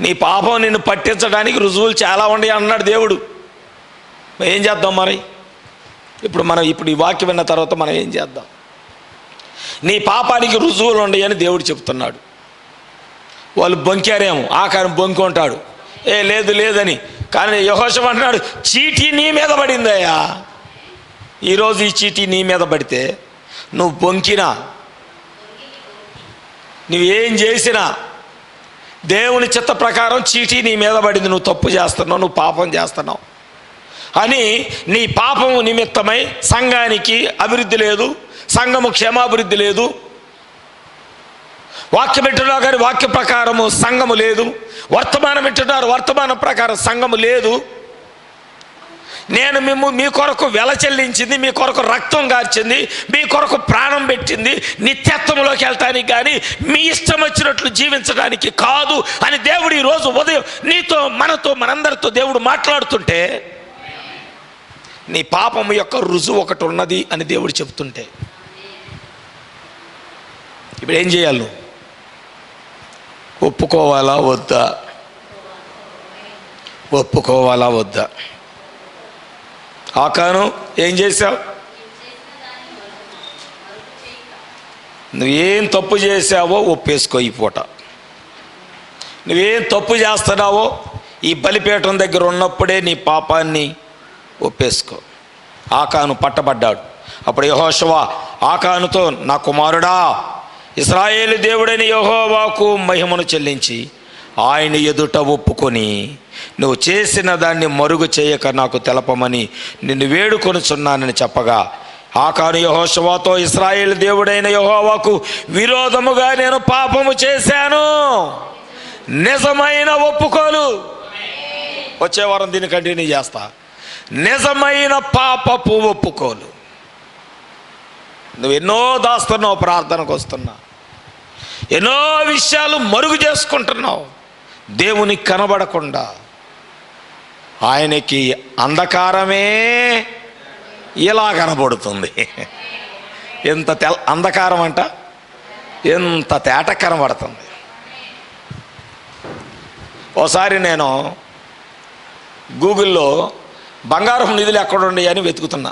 నీ పాపం నిన్ను పట్టించడానికి రుజువులు చాలా ఉన్నాయి అన్నాడు దేవుడు. ఏం చేద్దాం మరి? ఇప్పుడు ఈ వాక్యం విన్న తర్వాత మనం ఏం చేద్దాం? నీ పాపానికి రుజువులు ఉన్నాయని దేవుడు చెప్తున్నాడు. వాళ్ళు బొంకారేమో, ఆకారం బొంకుంటాడు, లేదని. కానీ యెహోషువ అంటున్నాడు, చీటీ నీ మీద పడిందయ్యా. ఈరోజు ఈ చీటీ నీ మీద పడితే నువ్వు బొంకినా, నువ్వేం చేసినా దేవుని చిత్త ప్రకారం చీటీ నీ మీద పడింది. నువ్వు తప్పు చేస్తున్నావు, నువ్వు పాపం చేస్తున్నావు అని నీ పాపము నిమిత్తమై సంఘానికి అభివృద్ధి లేదు, సంఘము క్షేమాభివృద్ధి లేదు. వాక్యం వింటున్నా కానీ వాక్య ప్రకారము సంఘము లేదు. వర్తమానం వింటున్నారు, వర్తమానం ప్రకారం సంఘము లేదు. నేను మీ కొరకు వెల చెల్లించింది, మీ కొరకు రక్తం కార్చింది, మీ కొరకు ప్రాణం పెట్టింది నిత్యత్వంలోకి వెళ్తానికి కానీ మీ ఇష్టం వచ్చినట్లు జీవించడానికి కాదు అని దేవుడు ఈరోజు ఉదయం నీతో, మనందరితో దేవుడు మాట్లాడుతుంటే, నీ పాపం యొక్క రుజువు ఒకటి ఉన్నది అని దేవుడు చెప్తుంటే, ఇప్పుడు ఏం చేయాలి? నువ్వు ఒప్పుకోవాలా వద్దా? ఆకాను ఏం చేశావు? నువ్వేం తప్పు చేసావో ఒప్పేసుకో. ఈ పూట నువ్వేం తప్పు చేస్తున్నావో ఈ బలిపీఠం దగ్గర ఉన్నప్పుడే నీ పాపాన్ని ఒప్పేసుకో. ఆకాను పట్టబడ్డాడు. అప్పుడు యెహోషువ ఆకానుతో, నా కుమారుడా, ఇశ్రాయేలు దేవుడైన యెహోవాకు మహిమను చెల్లించి ఆయన ఎదుట ఒప్పుకొని నువ్వు చేసిన దాన్ని మరుగు చేయక నాకు తెలపమని నిన్ను వేడుకొనుచున్నానని చెప్పగా, ఆకాను యెహోషువతో, ఇశ్రాయేలు దేవుడైన యెహోవాకు విరోధముగా నేను పాపము చేశాను. నిజమైన ఒప్పుకోలు. వచ్చే వారం దీన్ని కంటిన్యూ చేస్తా. నిజమైన పాపపు ఒప్పుకోలు. నువ్వు ఎన్నో దాస్తున్నావు, ప్రార్థనకు వస్తున్నా, ఎన్నో విషయాలు మరుగు చేసుకుంటున్నావు, దేవునికి కనబడకుండా. ఆయనకి అంధకారమే ఇలా కనబడుతుంది. ఎంత అంధకారం అంట, ఎంత తేట కనబడుతుంది. ఓసారి నేను గూగుల్లో బంగారపు నిధులు ఎక్కడున్నాయి అని వెతుకుతున్నా.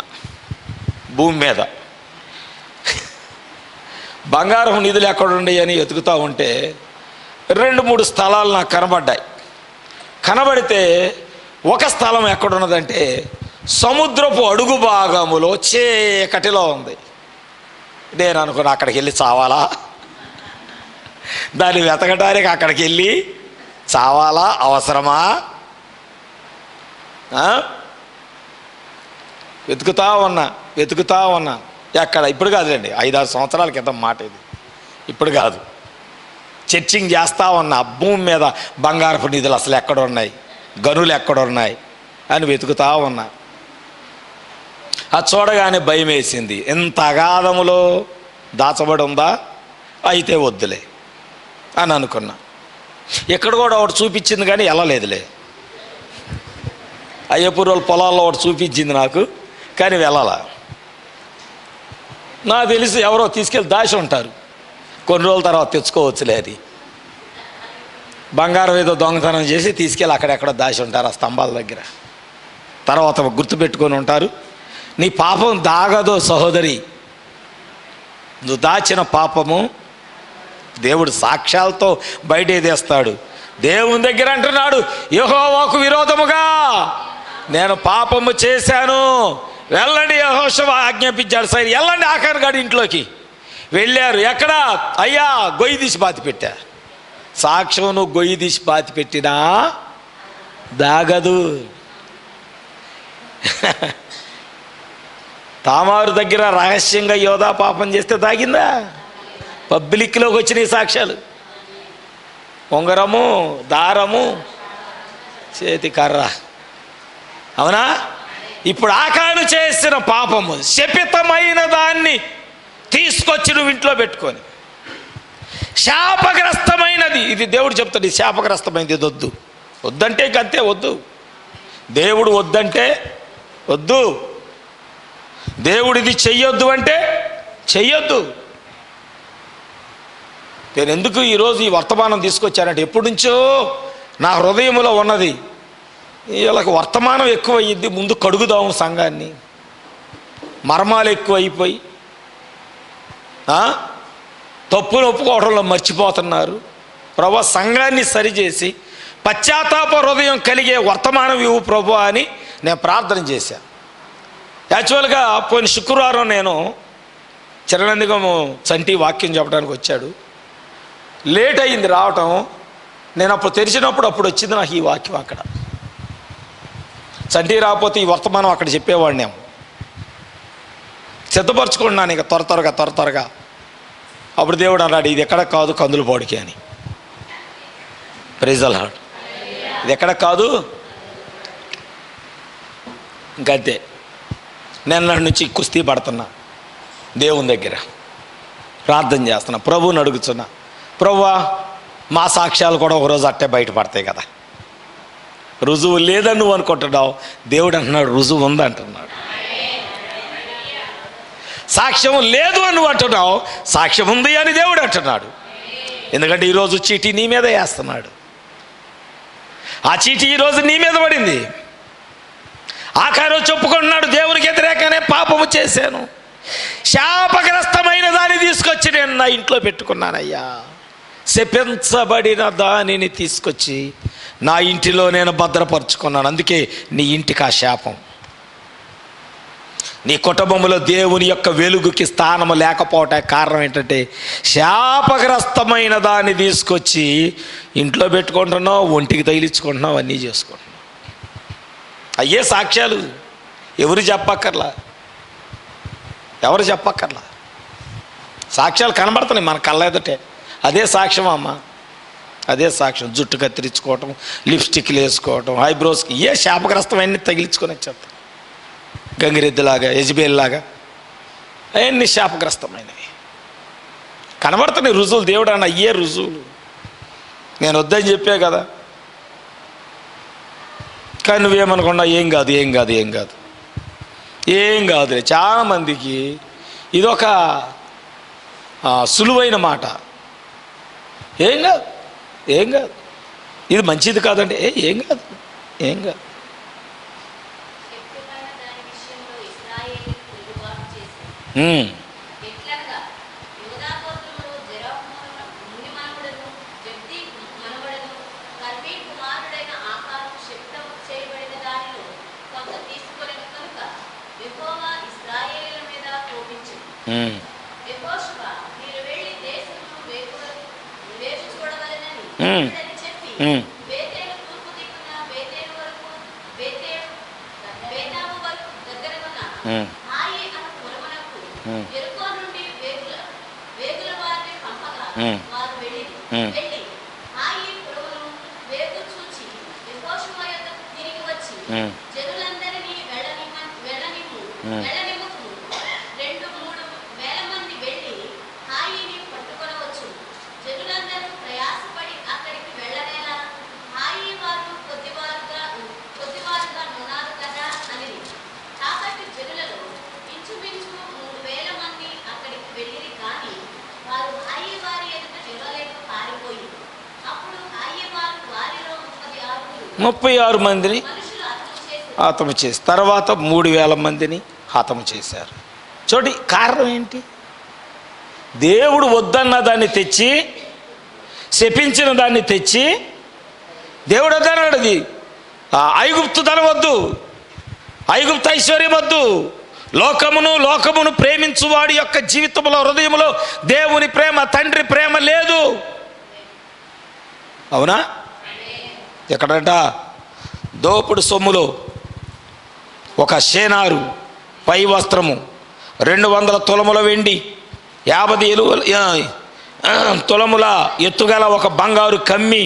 భూమి మీద బంగారపు నిధులు ఎక్కడున్నాయి అని వెతుకుతూ ఉంటే 2-3 స్థలాలు నాకు కనబడ్డాయి. కనబడితే ఒక స్థలం ఎక్కడున్నదంటే సముద్రపు అడుగు భాగములో చీకటిలో ఉంది. నేను అనుకున్నా, అక్కడికి వెళ్ళి చావాలా? దాన్ని వెతకడానికి అక్కడికి వెళ్ళి చావాలా? అవసరమా? వెతుకుతా ఉన్నా. ఎక్కడ? ఇప్పుడు కాదులేండి, 5-6 సంవత్సరాల క్రితం మాట ఇది. ఇప్పుడు కాదు. చర్చింగ్ చేస్తా ఉన్నా, భూమి మీద బంగారపు నిధులు అసలు ఎక్కడున్నాయి, గనులు ఎక్కడున్నాయి అని వెతుకుతా ఉన్నా. అది చూడగానే భయం వేసింది. ఎంత అగాధములో దాచబడి ఉందా? అయితే వద్దులే అని అనుకున్నా. ఇక్కడ కూడా ఒకటి చూపించింది కానీ వెళ్ళలేదులే. అయ్యపూర్ వాళ్ళ పొలాల్లో ఒకటి చూపించింది నాకు, కానీ వెళ్ళాల. నాకు తెలిసి ఎవరో తీసుకెళ్ళి దాచి ఉంటారు, కొన్ని రోజుల తర్వాత తెచ్చుకోవచ్చులే. అది బంగారం ఏదో దొంగతనం చేసి తీసుకెళ్ళి అక్కడెక్కడ దాచి ఉంటారు ఆ స్తంభాల దగ్గర. తర్వాత గుర్తుపెట్టుకొని ఉంటారు. నీ పాపం దాగదు సహోదరి, నువ్వు దాచిన పాపము దేవుడు సాక్ష్యాలతో బయటేదేస్తాడు. దేవుని దగ్గర అంటున్నాడు, యెహోవాకు విరోధముగా నేను పాపము చేశాను, వెళ్ళండి. యెహోషువ ఆజ్ఞాపించాడు, సరే వెళ్ళండి ఆఖాను గాడి ఇంట్లోకి. వెళ్ళారు. ఎక్కడ? అయ్యా గొయ్యి తీసి బాతి పెట్టా. సాక్ష్యం నువ్వు గొయ్యి తీసి బాతి పెట్టినా దాగదు. తామారు దగ్గర రహస్యంగా యోధా పాపం చేస్తే దాగిందా? పబ్లిక్లోకి వచ్చినాయి సాక్ష్యాలు. ఉంగరము, దారము, చేతి కర్ర. అవునా? ఇప్పుడు ఆకాను చేసిన పాపము శపితమైన దాన్ని తీసుకొచ్చి నువ్వు ఇంట్లో పెట్టుకొని, శాపగ్రస్తమైనది. ఇది దేవుడు చెప్తాడు, ఇది శాపగ్రస్తమైనది, ఇది వద్దు. వద్దంటే ఇంకంతే, వద్దు. దేవుడు వద్దంటే వద్దు. దేవుడు ఇది చెయ్యొద్దు అంటే చెయ్యొద్దు. నేను ఎందుకు ఈరోజు ఈ వర్తమానం తీసుకొచ్చానంటే, ఎప్పటి నుంచో నా హృదయంలో ఉన్నది. వీళ్ళకి వర్తమానం ఎక్కువ అయ్యింది, ముందు కడుగుదాము సంఘాన్ని. మర్మాలు ఎక్కువ అయిపోయి తప్పులు ఒప్పుకోవడంలో మర్చిపోతున్నారు. ప్రభు సంఘాన్ని సరిచేసి పశ్చాత్తాప హృదయం కలిగే వర్తమానం ఇవ్వు ప్రభు అని నేను ప్రార్థన చేశాను. యాక్చువల్గా పోయిన శుక్రవారం నేను చిరనందిగము చంటి వాక్యం చెప్పడానికి వచ్చాడు. లేట్ అయింది రావటం. నేను అప్పుడు తెరిచినప్పుడు అప్పుడు వచ్చింది నాకు ఈ వాక్యం. అక్కడ చంటి రాకపోతే ఈ వర్తమానం అక్కడ చెప్పేవాడినేమో. సిద్ధపరచుకున్నాను ఇక త్వరగా. అప్పుడు దేవుడు అన్నాడు, ఇది ఎక్కడ కాదు కందులపాడుకి అని. Praise the Lord. ఇది ఎక్కడ కాదు. ఇంకంతే. నిన్న నుంచి కుస్తీ పడుతున్నా, దేవుని దగ్గర ప్రార్థన చేస్తున్నా, ప్రభువుని అడుగుతున్నా, ప్రభువా మా సాక్ష్యాలు కూడా ఒకరోజు అట్టే బయటపడతాయి కదా. రుజువు లేదని నువ్వు అనుకుంటున్నావు, దేవుడు అంటున్నాడు రుజువు ఉంది అంటున్నాడు. సాక్ష్యం లేదు అని నువ్వు అంటున్నావు, సాక్ష్యం ఉంది అని దేవుడు అంటున్నాడు. ఎందుకంటే ఈరోజు చీటీ నీ మీద వేస్తున్నాడు. ఆ చీటీ ఈరోజు నీ మీద పడింది. ఆఖరు చెప్పుకుంటున్నాడు, దేవునికి వ్యతిరేకంగానే పాపము చేశాను, శాపగ్రస్తమైన దాన్ని తీసుకొచ్చి నేను నా ఇంట్లో పెట్టుకున్నానయ్యా. శపించబడిన దానిని తీసుకొచ్చి నా ఇంటిలో నేను భద్రపరుచుకున్నాను. అందుకే నీ ఇంటికి ఆ శాపం. నీ కుటుంబంలో దేవుని యొక్క వెలుగుకి స్థానము లేకపోవటానికి కారణం ఏంటంటే, శాపగ్రస్తమైన దాన్ని తీసుకొచ్చి ఇంట్లో పెట్టుకుంటున్నావు, ఒంటికి తగిలించుకుంటున్నావు, అన్నీ చేసుకుంటున్నావు. అయ్యే సాక్ష్యాలు. ఎవరు చెప్పక్కర్లా. సాక్ష్యాలు కనబడుతున్నాయి మన కళ్ళ ఎదుటే. అదే సాక్ష్యం అమ్మ, అదే సాక్ష్యం. జుట్టు కత్తిరించుకోవటం, లిప్స్టిక్లు వేసుకోవటం, ఐబ్రోస్కి ఏ శాపగ్రస్తమైనవి తగిలించుకొని వచ్చేస్తాం. గంగిరెద్దులాగా, యజ్బేల్లాగా అవన్నీ శాపగ్రస్తమైనవి కనబడుతున్నాయి. రుజువులు దేవుడు అన్న అయ్యే రుజువులు. నేను వద్దని చెప్పే కదా. కానీ నువ్వేమనుకున్నా ఏం కాదులే. చాలామందికి ఇదొక సులువైన మాట. ఏం కాదు, ఇది మంచిది కాదంటే ఏం కాదు. 36 మందిని హతము చేసి తర్వాత 3000 మందిని హతము చేశారు. చూడండి కారణం ఏంటి? దేవుడు వద్దన్న దాన్ని తెచ్చి, శపించిన దాన్ని తెచ్చి, దేవుడు వద్దన్నాడు. అది ఐగుప్తు ధనం వద్దు, ఐగుప్తు ఐశ్వర్యం వద్దు, లోకమును ప్రేమించువాడి యొక్క జీవితంలో, హృదయంలో దేవుని ప్రేమ, తండ్రి ప్రేమ లేదు. అవునా? ఎక్కడంట? దోపుడు సొమ్ములో ఒక షేనారు పై వస్త్రము, 200 తులముల వెండి, 50 తులముల ఎత్తుగల ఒక బంగారు కమ్మి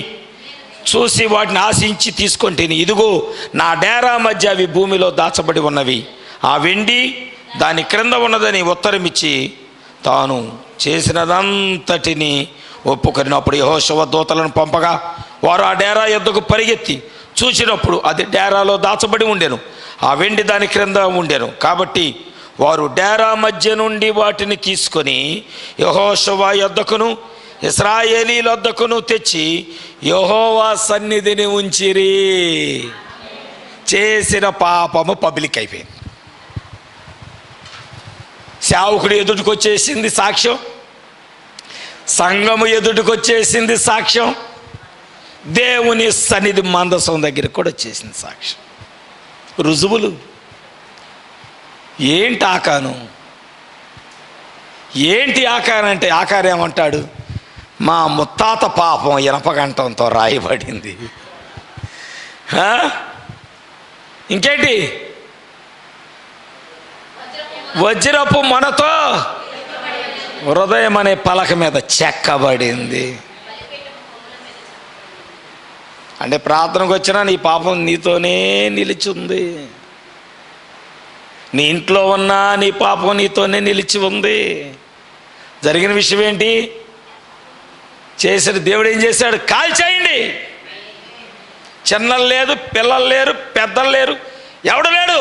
చూసి వాటిని ఆశించి తీసుకొంటిని. ఇదిగో నా డేరా మధ్య అవి భూమిలో దాచబడి ఉన్నవి. ఆ వెండి దాని క్రింద ఉన్నదని ఉత్తరమిచ్చి తాను చేసినదంతటిని ఒప్పుకొనినప్పుడు యెహోషువ దూతలను పంపగా వారు ఆ డేరా యొద్దకు పరిగెత్తి చూసినప్పుడు అది డేరాలో దాచబడి ఉండెను. ఆ వెండి దాని క్రింద ఉండెను. కాబట్టి వారు డేరా మధ్య నుండి వాటిని తీసుకొని యెహోషువ యొద్దకును ఇశ్రాయేలీయుల వద్దకును తెచ్చి యెహోవా సన్నిధిని ఉంచిరి. చేసిన పాపము పబ్లిక్ అయిపోయింది. సేవకుడు ఎదుటికొచ్చేసింది సాక్ష్యం, సంఘము ఎదుటికొచ్చేసింది సాక్ష్యం, దేవుని సన్నిధి మందసం దగ్గరికి కూడా వచ్చేసింది సాక్ష్యం, రుజువులు. ఏంటి ఆకాను? ఏంటి ఆకారం అంటే, ఆకారం ఏమంటాడు? మా ముత్తాత పాపం ఇనపగంటంతో రాయబడింది. ఇంకేంటి? వజ్రపు మనతో హృదయం అనే పలక మీద చెక్కబడింది. అంటే ప్రార్థనకు వచ్చినా నీ పాపం నీతోనే నిలిచి ఉంది. నీ ఇంట్లో ఉన్నా నీ పాపం నీతోనే నిలిచి ఉంది. జరిగిన విషయం ఏంటి? చేసిన దేవుడు ఏం చేశాడు? కాల్చేయండి. చిన్నలు లేదు, పిల్లలు లేరు, పెద్దలు లేరు, ఎవడు లేడు.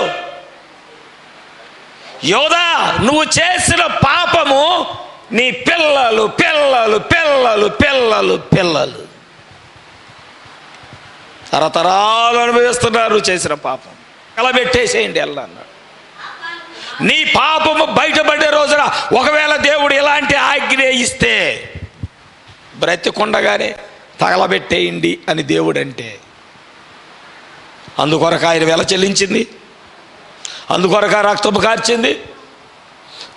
యోధా, నువ్వు చేసిన పాపము నీ పిల్లలు పిల్లలు పిల్లలు పిల్లలు పిల్లలు తరతరాలు అనుభవిస్తున్నారు చేసిన పాపం. ఎలా పెట్టేసేయండి ఎలా అన్నాడు. నీ పాపము బయటపడే రోజున ఒకవేళ దేవుడు ఇలాంటి ఆజ్ఞ ఇస్తే బ్రతికుండగానే తగలబెట్టేయండి అని దేవుడు అంటే, అందుకొరకు ఆయన వెల చెల్లించింది, అందుకొరకు రక్తం కార్చింది.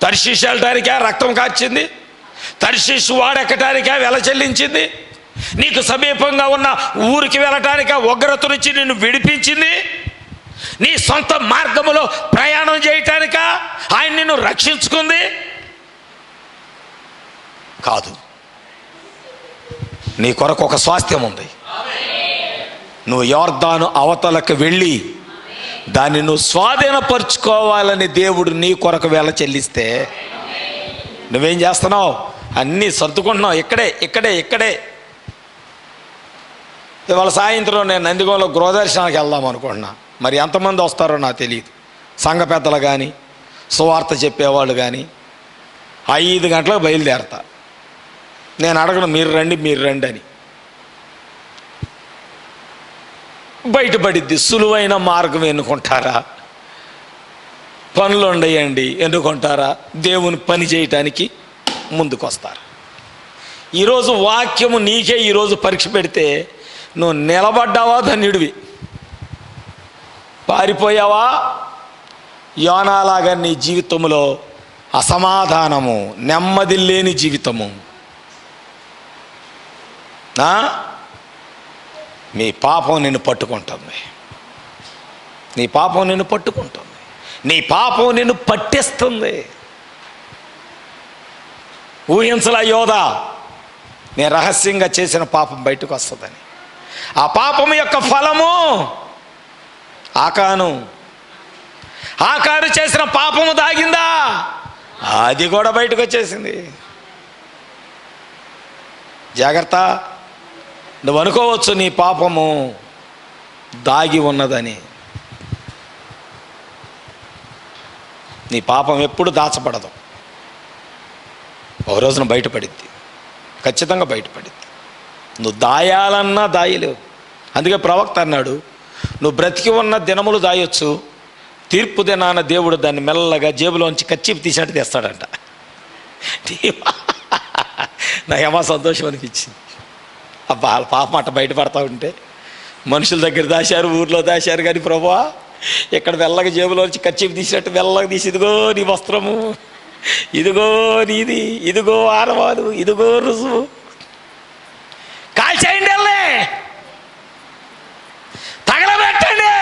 తర్షీషు వెళ్ళటానికే రక్తం కార్చింది, తర్షీషు వాడెక్కటానికే వెల చెల్లించింది, నీకు సమీపంగా ఉన్న ఊరికి వెళ్ళటానికే ఉగ్రత నుంచి నిన్ను విడిపించింది, నీ సొంత మార్గములో ప్రయాణం చేయటానిక ఆయన నిన్ను రక్షించుకుంది కాదు. నీ కొరకు ఒక స్వాస్థ్యం ఉంది. నువ్వు యోర్దాను అవతలకు వెళ్ళి దాన్ని నువ్వు స్వాధీనపరుచుకోవాలని దేవుడు నీ కొరకు వేళ చెల్లిస్తే నువ్వేం చేస్తున్నావు? అన్నీ సర్దుకుంటున్నావు. ఇక్కడే. ఇవాళ సాయంత్రం నేను నందిగంలో గృహదర్శనానికి వెళ్దాం అనుకుంటున్నా. మరి ఎంతమంది వస్తారో నాకు తెలియదు. సంఘ పెద్దలు కానీ సువార్త చెప్పేవాళ్ళు కానీ 5 గంటలకు బయలుదేరతా. నేను అడగను మీరు రండి అని. బయటపడిద్ది. సులువైన మార్గం ఎన్నుకుంటారా, పనులు ఉండయండి ఎన్నుకుంటారా, దేవుని పని చేయటానికి ముందుకు వస్తారు. ఈరోజు వాక్యము నీకే ఈరోజు పరీక్ష పెడితే నువ్వు నిలబడ్డావా ధన్యుడివి, పారిపోయావా యోనాలాగా నీ జీవితంలో అసమాధానము, నెమ్మది లేని జీవితము. నీ పాపం నిన్ను పట్టుకుంటుంది, నీ పాపం నిన్ను పట్టుకుంటుంది, నీ పాపం నిన్ను పట్టేస్తుంది. ఊహించలా యోధా నేను రహస్యంగా చేసిన పాపం బయటకు వస్తుందని. ఆ పాపం యొక్క ఫలము ఆకాను చేసిన పాపము దాగిందా, అది కూడా బయటకు వచ్చేసింది. జాగ్రత్త. నువ్వు అనుకోవచ్చు నీ పాపము దాగి ఉన్నదని. నీ పాపం ఎప్పుడు దాచపడదు, ఒక రోజున బయటపడిద్ది, ఖచ్చితంగా బయటపడిద్ది. నువ్వు దాయాలన్నా దాయలేవు. అందుకే ప్రవక్త అన్నాడు, నువ్వు బ్రతికి ఉన్న దినములు దాయొచ్చు, తీర్పు దినాన దేవుడు దాన్ని మెల్లగా జేబులోంచి కచ్చిపు తీసినట్టు తెస్తాడంట. నాకేమో సంతోషం అనిపించింది. అబ్బా వాళ్ళ పాప మాట బయటపడతా ఉంటే, మనుషుల దగ్గర దాశారు, ఊర్లో దాశారు, కానీ ప్రభువా ఇక్కడ మెల్లగా జేబులోంచి కచ్చిపు తీసినట్టు మెల్లగా తీసి, ఇదిగో నీ వస్త్రము, ఇదిగో నీది, ఇదిగో ఆనవాలు, ఇదిగో రుజువు, కాల్చేయండి, వెళ్ళే తగలబెట్టండి.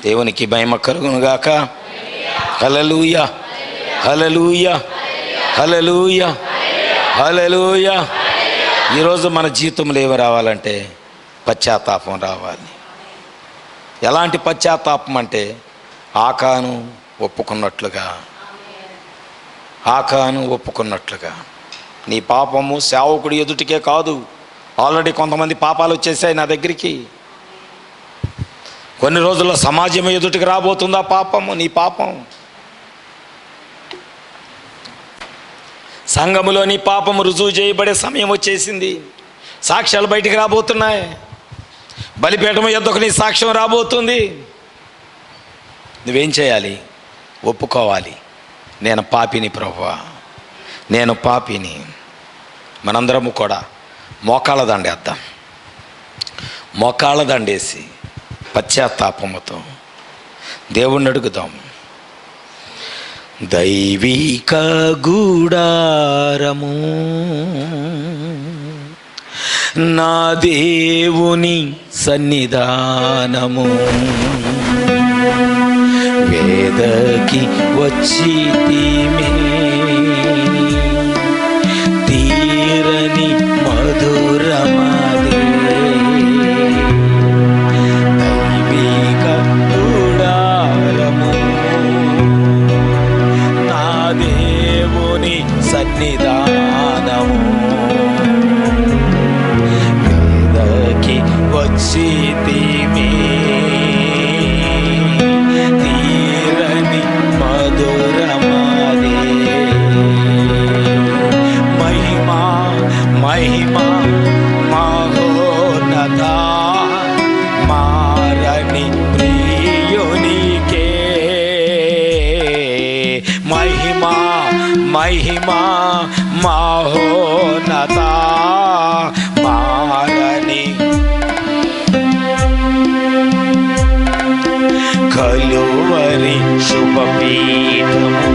దేవునికి మహిమ కలుగునుగాక. హల్లెలూయా, హల్లెలూయా, హల్లెలూయా, హల్లెలూయా. ఈరోజు మన జీవితంలో ఏమి రావాలంటే పశ్చాత్తాపం రావాలి. ఎలాంటి పశ్చాత్తాపం అంటే ఆకాను ఒప్పుకున్నట్లుగా. నీ పాపము సేవకుడి ఎదుటికే కాదు, ఆల్రెడీ కొంతమంది పాపాలు వచ్చేసాయి నా దగ్గరికి. కొన్ని రోజుల్లో సమాజం ఎదుటికి రాబోతుందా పాపము, నీ పాపం. సంఘములో నీ పాపము రుజువు చేయబడే సమయం వచ్చేసింది. సాక్ష్యాలు బయటికి రాబోతున్నాయి. బలిపీఠం యొద్దకు నీ సాక్ష్యం రాబోతుంది. నువ్వేం చేయాలి? ఒప్పుకోవాలి, నేను పాపిని ప్రభువా, నేను పాపిని. మనందరము కూడా మోకాళ్ళ దండేద్దాం. మోకాళ్ళ దండేసి పశ్చాత్తాపముతో దేవుణ్ణి అడుగుదాం. దైవిక గూడారము నా దేవుని సన్నిధానము, వేదకి వచ్చితిమే తీరని మధురమదే. దైవిక గూడారము నా దేవుని సన్నిధానము, వేదకి వచ్చితిమే తీరని మధురమదే. మహిమా మహిమా మహోన్నత మారని ప్రియునికే. మహిమా మహిమా మహోన్నత మారని కలువరి శుభపీఠము,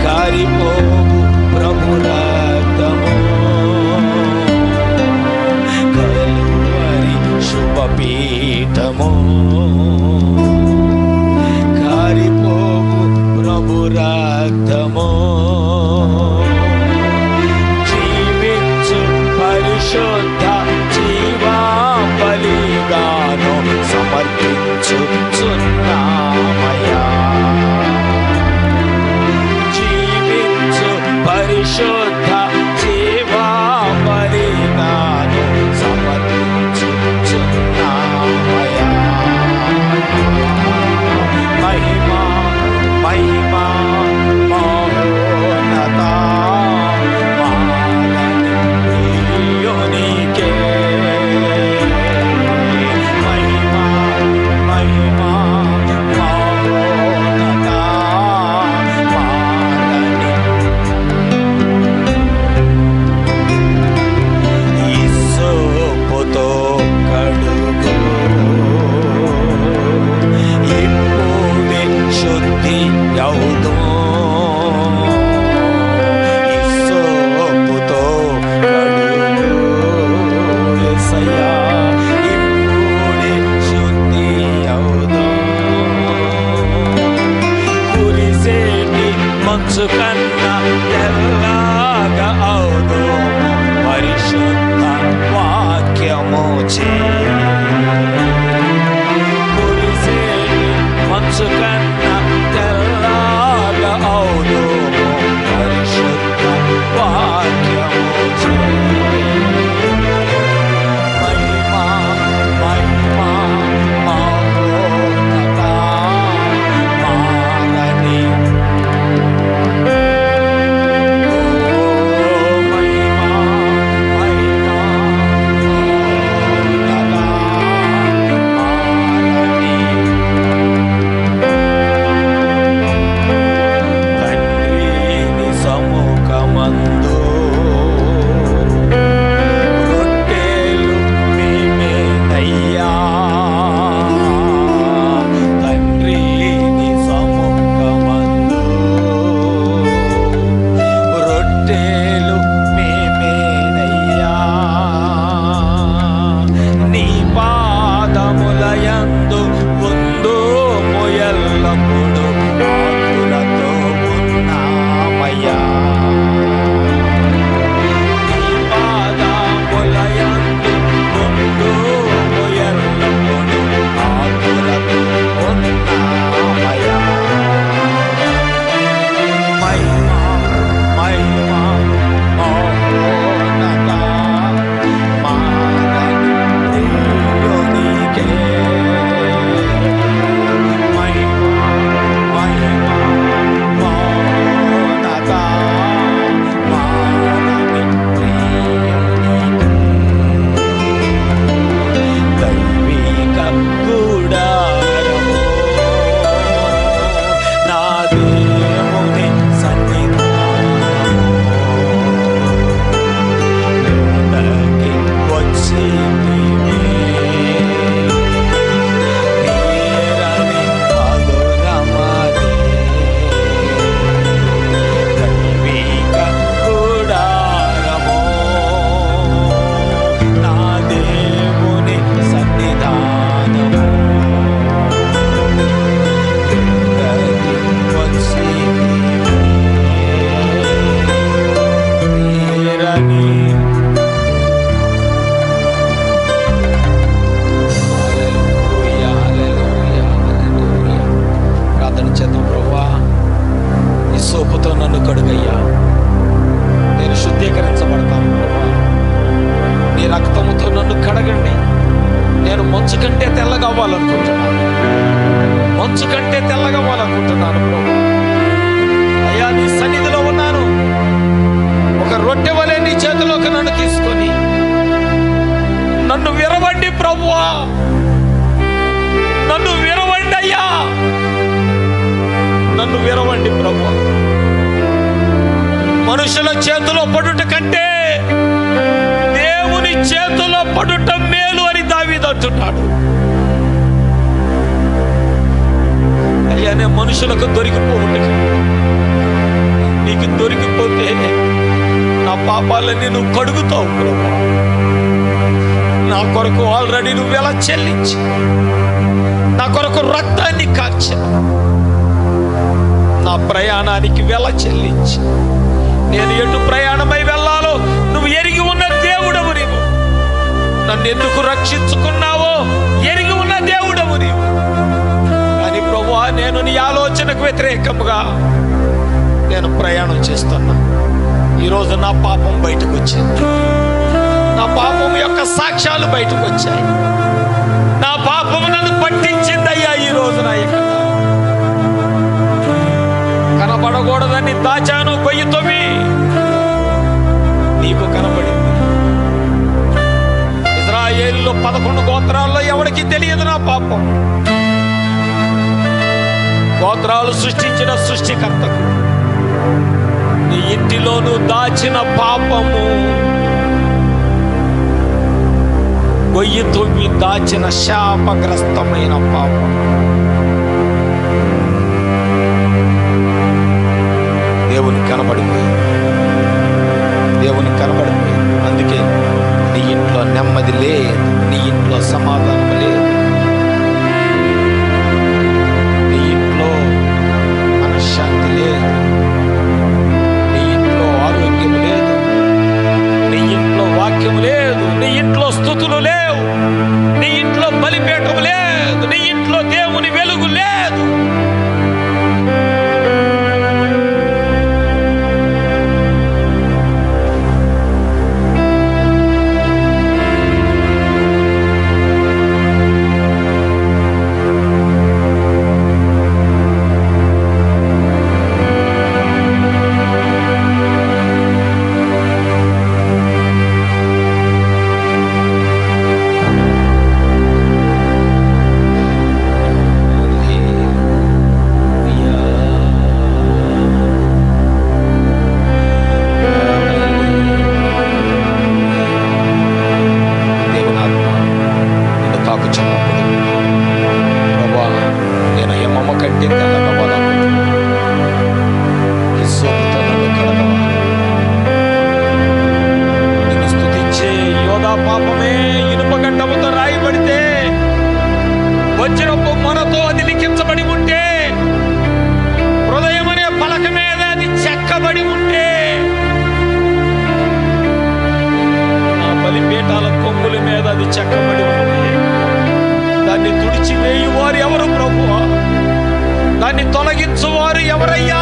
కారిపోవు ప్రభు రక్తము, కలువరి శుభపీఠము, కారిపోవు ప్రభు రక్తము. జీవించు పరిశుద్ధ జీవా బలిగాను సమర్పించుచున్నామయ్యా. జీవించు పరిశుద్ధ జీవా బలిగాను సమర్పించుచున్నామయ్యా. మంచు కన్నా తెల్లగా అవుదు పరిశుద్ధ వాక్యము చే. కురిసేటి మంచు కన్నా తెల్లగా అవుదు పరిశుద్ధ వాక్యము చే. మహిమా మహిమా మహోన్నత మారని మనుషుల చేతిలో పడుట కంటే దేవుని చేతిలో పడుట మేలు అని దావీదు అంటున్నాడు. అయ్యా నేను మనుషులకు దొరికిపోవుట నీకు దొరికిపోతే నా పాపాలన్నీ నువ్వు కడుగుతావు ప్రభు. నా కొరకు ఆల్రెడీ నువ్వు ఎలా చెల్లించి నా కొరకు రక్తాన్ని కార్చా, నా ప్రయాణానికి వెల చెల్లించి నేను ఎటు ప్రయాణమై వెళ్ళాలో నువ్వు ఎరిగి ఉన్న దేవుడవు నీవు. నన్ను ఎందుకు రక్షించుకున్నావో ఎరిగి ఉన్న దేవుడవు నీవు. కానీ ప్రభువా నేను నీ ఆలోచనకు వ్యతిరేకముగా నేను ప్రయాణం చేస్తున్నా. ఈరోజు నా పాపం బయటకు వచ్చింది, నా పాపం యొక్క సాక్ష్యాలు బయటకు వచ్చాయి. నా పాపం నన్ను పట్టించిందయ్యా. ఈరోజు నా యొక్క కనబడకూడదని దాచాను గొయ్యి తవ్వి, నీకు కనబడింది. ఇశ్రాయేలులో 11 గోత్రాల్లో ఎవరికి తెలియదు నా పాపం. గోత్రాలు సృష్టించిన సృష్టికర్తకు నీ ఇంటిలోనూ దాచిన పాపము, గొయ్యి తవ్వి దాచిన శాపగ్రస్తమైన పాపం దేవునికి కనబడిపోయింది. దేవునికి కనబడిపోయింది. అందుకే నీ ఇంట్లో నెమ్మది లేదు, నీ ఇంట్లో సమాధానం లేదు, నీ ఇంట్లో మనశ్శాంతి లేదు, అణచివేయువారు ఎవరు ప్రభువా? దాన్ని తొలగించువారు ఎవరయ్యా?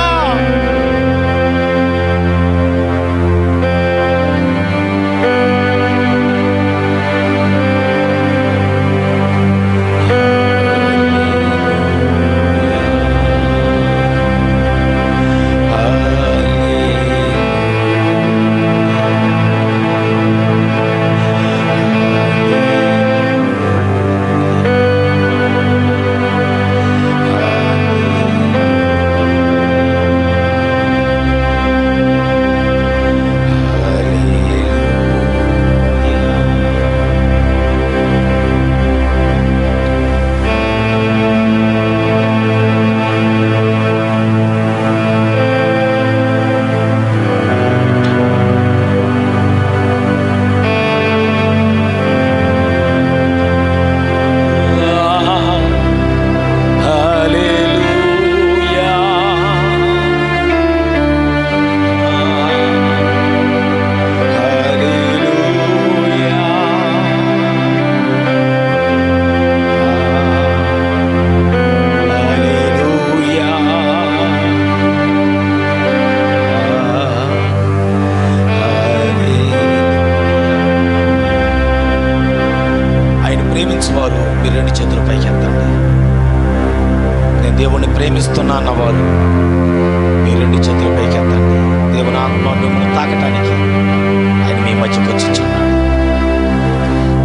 మీరు రెండు చేతులు పైకి ఎత్తండి. నేను దేవుణ్ణి ప్రేమిస్తున్నా అన్నవారు మీరు రెండు చేతులు పైకి ఎత్తండి. దేవుని ఆత్మ మిమ్మల్ని తాకటానికి ఆయన మీ మధ్యకు వచ్చుచున్నాడు.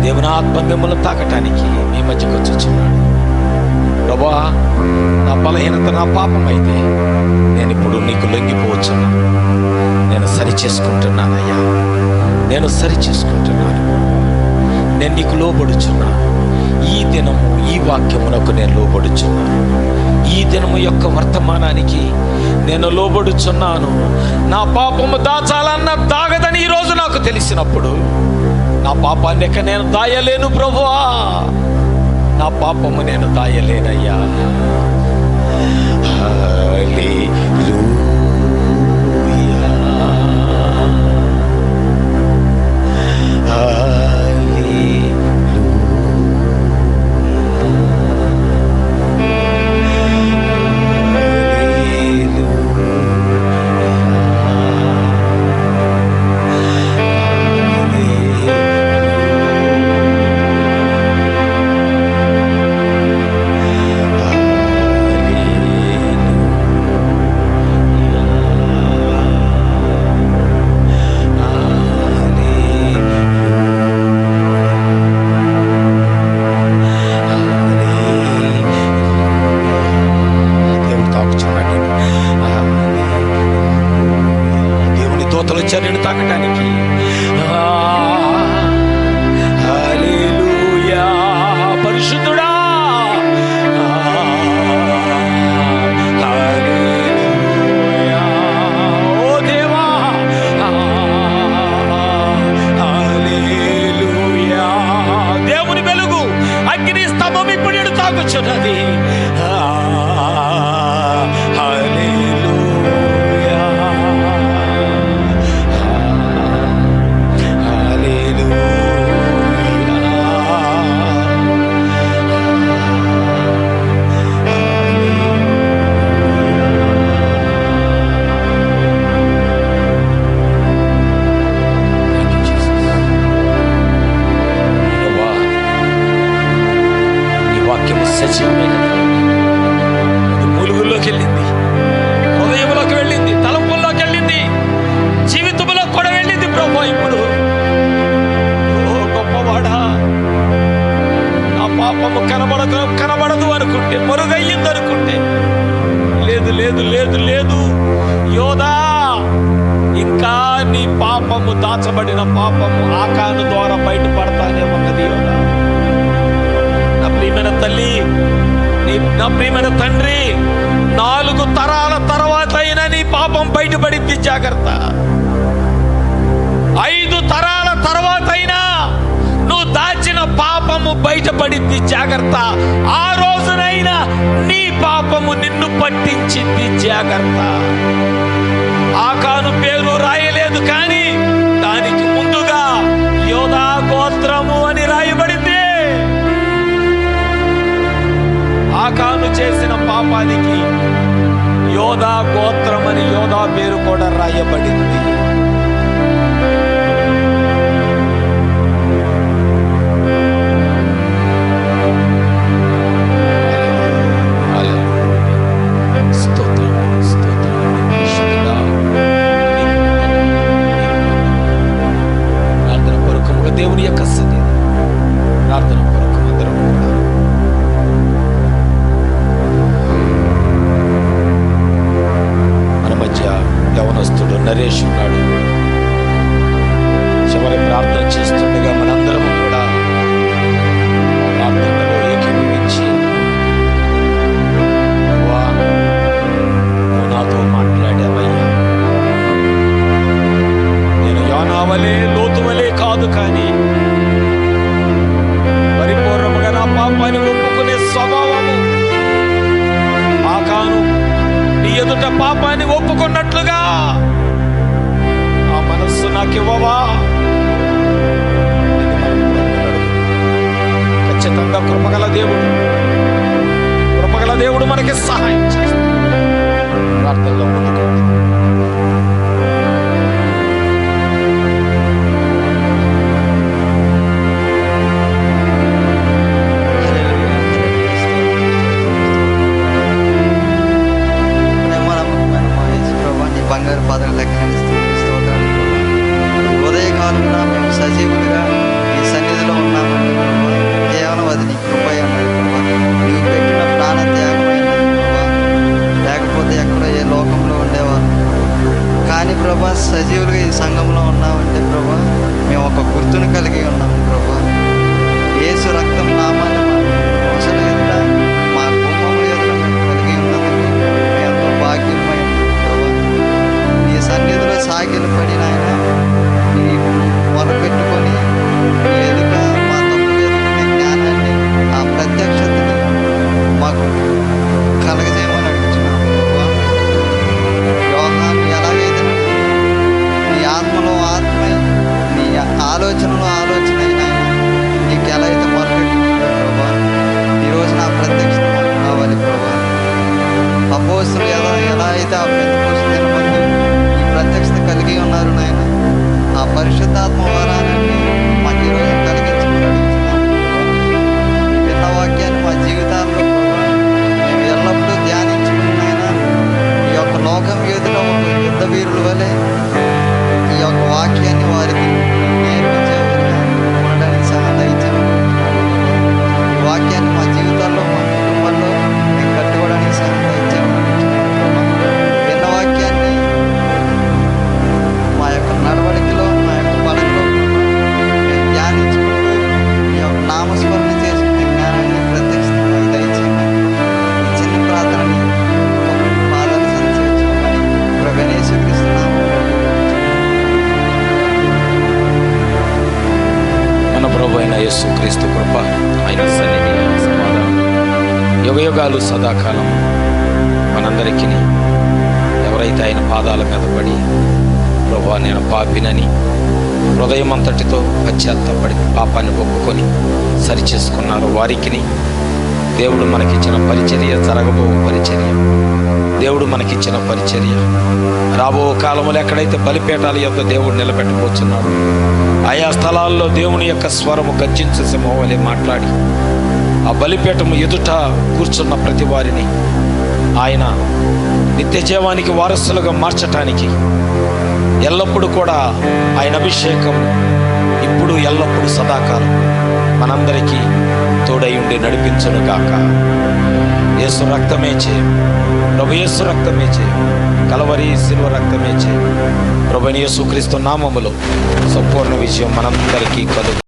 దేవుని ఆత్మ మిమ్మల్ని తాకటానికి మీ మధ్యకు వచ్చుచున్నాడు. ప్రభువా, నా బలహీనత నా పాపం అయితే నేను ఇప్పుడు నీకు లొంగిపోవచ్చున్నాను. నేను సరి చేసుకుంటున్నానయ్యా, నేను సరి చేసుకుంటున్నాను. నేను నీకు లోబడుచున్నాను. ఈ దినము ఈ వాక్యమునకు నేను లోబడుచున్నాను. ఈ దినము యొక్క వర్తమానానికి నేను లోబడుచున్నాను. నా పాపము దాచాలన్న దాగదని ఈరోజు నాకు తెలిసినప్పుడు నా పాపాన్ని నేను దాయలేను ప్రభువా. నా పాపము నేను దాయలేనయ్యా. చర్యను తాకటానికి హల్లెలూయా. పరిశుద్ధుడా, హల్లెలూయా. ఓ దేవా, హల్లెలూయా. దేవుని వెలుగు అగ్ని స్తంభం ఇప్పుడు తాకుచున్నది. మూలుగుల్లోకి వెళ్ళింది, హృదయంలోకి వెళ్ళింది, తలంపుల్లోకి వెళ్ళింది, జీవితంలో కూడా వెళ్ళింది ప్రభు. ఇప్పుడు ఓ గొప్పవాడా, నా పాపము కనబడదు అనుకుంటే, మరుగయ్యింది అనుకుంటే, లేదు లేదు లేదు లేదు యోధా, ఇంకా నీ పాపము, దాచబడిన పాపము ఆకాను ద్వారా బయటపడతానే ఉన్నది యోధా. నా ప్రియమైన తల్లి, నా ప్రియమైన తండ్రి, 4 తరాల తర్వాత అయినా నీ పాపం బయటపడింది, జాగ్రత్త. 5 తరాల తర్వాత అయినా నువ్వు దాచిన పాపము బయటపడింది, జాగ్రత్త. ఆ రోజునైనా నీ పాపము నిన్ను పట్టించింది, జాగ్రత్త. ఆకాను పేరు రాయలేదు, కానీ దానికి ముందుగా యోధా గోత్రము అని రాయబడింది. కానీ యోధా పేరు కూడా రాయబడింది. దేవుని యొక్క స్థితి ప్రార్థన కొరకు అందరం మన మధ్య యవనస్తుడు నరేష్ ఉన్నాడు. చివరి ప్రార్థన చేస్తుండగా మనందరము కూడా ప్రార్థనలో ఏకీభవించి నువ్వు నాతో మాట్లాడావయ్యా, నేను యోనావలే లోతువలే కాదు, కానీ పరిపూర్ణముగా నా పాపాన్ని ఒప్పుకునే స్వభావము ఆకాను నీ ఎదుట పాపాన్ని ఒప్పుకున్నట్లుగా ఆ మనస్సు నాకు ఇవ్వవా? ఖచ్చితంగా కృపగల దేవుడు మనకి సహాయం చేస్తాడు. ప్రార్థనలో ముందుకు బంగారు పాత్ర లెక్క ఉదయకాలంలో మేము సజీవులుగా ఈ సన్నిధిలో ఉన్నామని కేవలం అది నీ కృపయ నీవు పెట్టిన ప్రాణ త్యాగమైనది ప్రభా. లేకపోతే ఎక్కడో ఏ లోకంలో ఉండేవారు, కానీ ప్రభా సజీవులుగా ఈ సంఘంలో ఉన్నామంటే ప్రభా మేము ఒక గుర్తును కలిగి ఉన్నాము ప్రభా. యేసు రక్తం నామాన్ని మోసలు ఎదుట మా కుటుంబం ఎదుట మేము కలిగి ఉన్నామని మేము ఎంతో భాగ్యమైనది ప్రభా. నీ సన్నిధిలో సాగిలు పడిన ఆయన నీ మొరపెట్టుకొని నీ ఎదుట మా తప్పులు ఎదుగునే జ్ఞానాన్ని ఆ ప్రత్యక్షతని మాకు కలగజేయమని అడుగుతున్నాము ప్రభా. యోహాను ఎలాగైతే నీ ఆత్మలో ఆత్మై నీ ఆలోచనలో ఆలోచన అయినా నీకు ఎలా అయితే మొరపెట్టుకుంటావు ప్రభా, ఈరోజు నా ప్రత్యక్షత మాకు కావాలి ప్రభా. అపోస్తులు ఎలా అయితే ఆ పెంతెకొస్తు ముందు ఈ ప్రత్యక్షత కలిగి ఉన్నారు నాయన, ఆ పరిశుద్ధాత్మ వరాన్ని మాకు ఈరోజు కలిగించమని అడుగుతున్నాము ప్రభా. విన్న వాక్యాన్ని మా జీవితాల్లో ప్రభా మేము ఎల్లప్పుడూ ధ్యానించుకుని నాయన ఈ యొక్క లోకం ఎదుట ఒక యుద్ధ వీరుల వలె ఈ యొక్క వాక్యాన్ని వారికి నేర్పించేవారుగా ఉండడానికి సహాయం దయచేయమని ఈ వాక్యాన్ని మా జీవితాల్లో మా కుటుంబంలో మేము కట్టుకోవడానికి సహాయం దయచేయమని విన్న వాక్యాన్ని మా యొక్క నడవడికలో మా యొక్క పనుల్లో మేము ధ్యానించుకుంటూ ఈ యొక్క నామస్మరణ చేసుకునే జ్ఞానాన్ని ప్రత్యక్షంగా దయచేయమని ఈ చిన్న ప్రార్థనని పాదాలు సంచేర్చుకోమని ప్రభునేశ్వరిస్తున్నాము. మన ప్రభు అయిన యేసుక్రీస్తు కృప, ఆయన సన్నిధి, ఆయన సమాధానం యుగయుగాలు సదాకాలం మనందరికీ, ఎవరైతే ఆయన పాదాల మీద పడి ప్రభువా నేను పాపినని హృదయం అంతటితో పశ్చాత్తాపడి పాపాన్ని ఒప్పుకొని సరిచేసుకున్నారో వారికి దేవుడు మనకిచ్చిన పరిచర్య, జరగబో పరిచర్య, దేవుడు మనకిచ్చిన పరిచర్య, రాబో కాలంలో ఎక్కడైతే బలిపీఠాల యొద్ద దేవుడు నిలబెట్టబోతున్నాడు ఆయా స్థలాల్లో దేవుని యొక్క స్వరము గర్జించే సింహం మాట్లాడి ఆ బలిపీఠము ఎదుట కూర్చున్న ప్రతి వారిని ఆయన నిత్య జీవానికి వారసులుగా మార్చటానికి ఎల్లప్పుడూ కూడా ఆయన అభిషేకం ఇప్పుడు ఎల్లప్పుడూ సదాకాలం మనందరికీ తోడై ఉండి నడిపించును గాక. యేసు రక్తమే చేయం, ప్రభు యేసు రక్తమే చేయం, కలవరి శిలువ రక్తమే చేయం. ప్రభువైన యేసుక్రీస్తు నామములో సంపూర్ణ విజయం మనందరికీ కలుగు.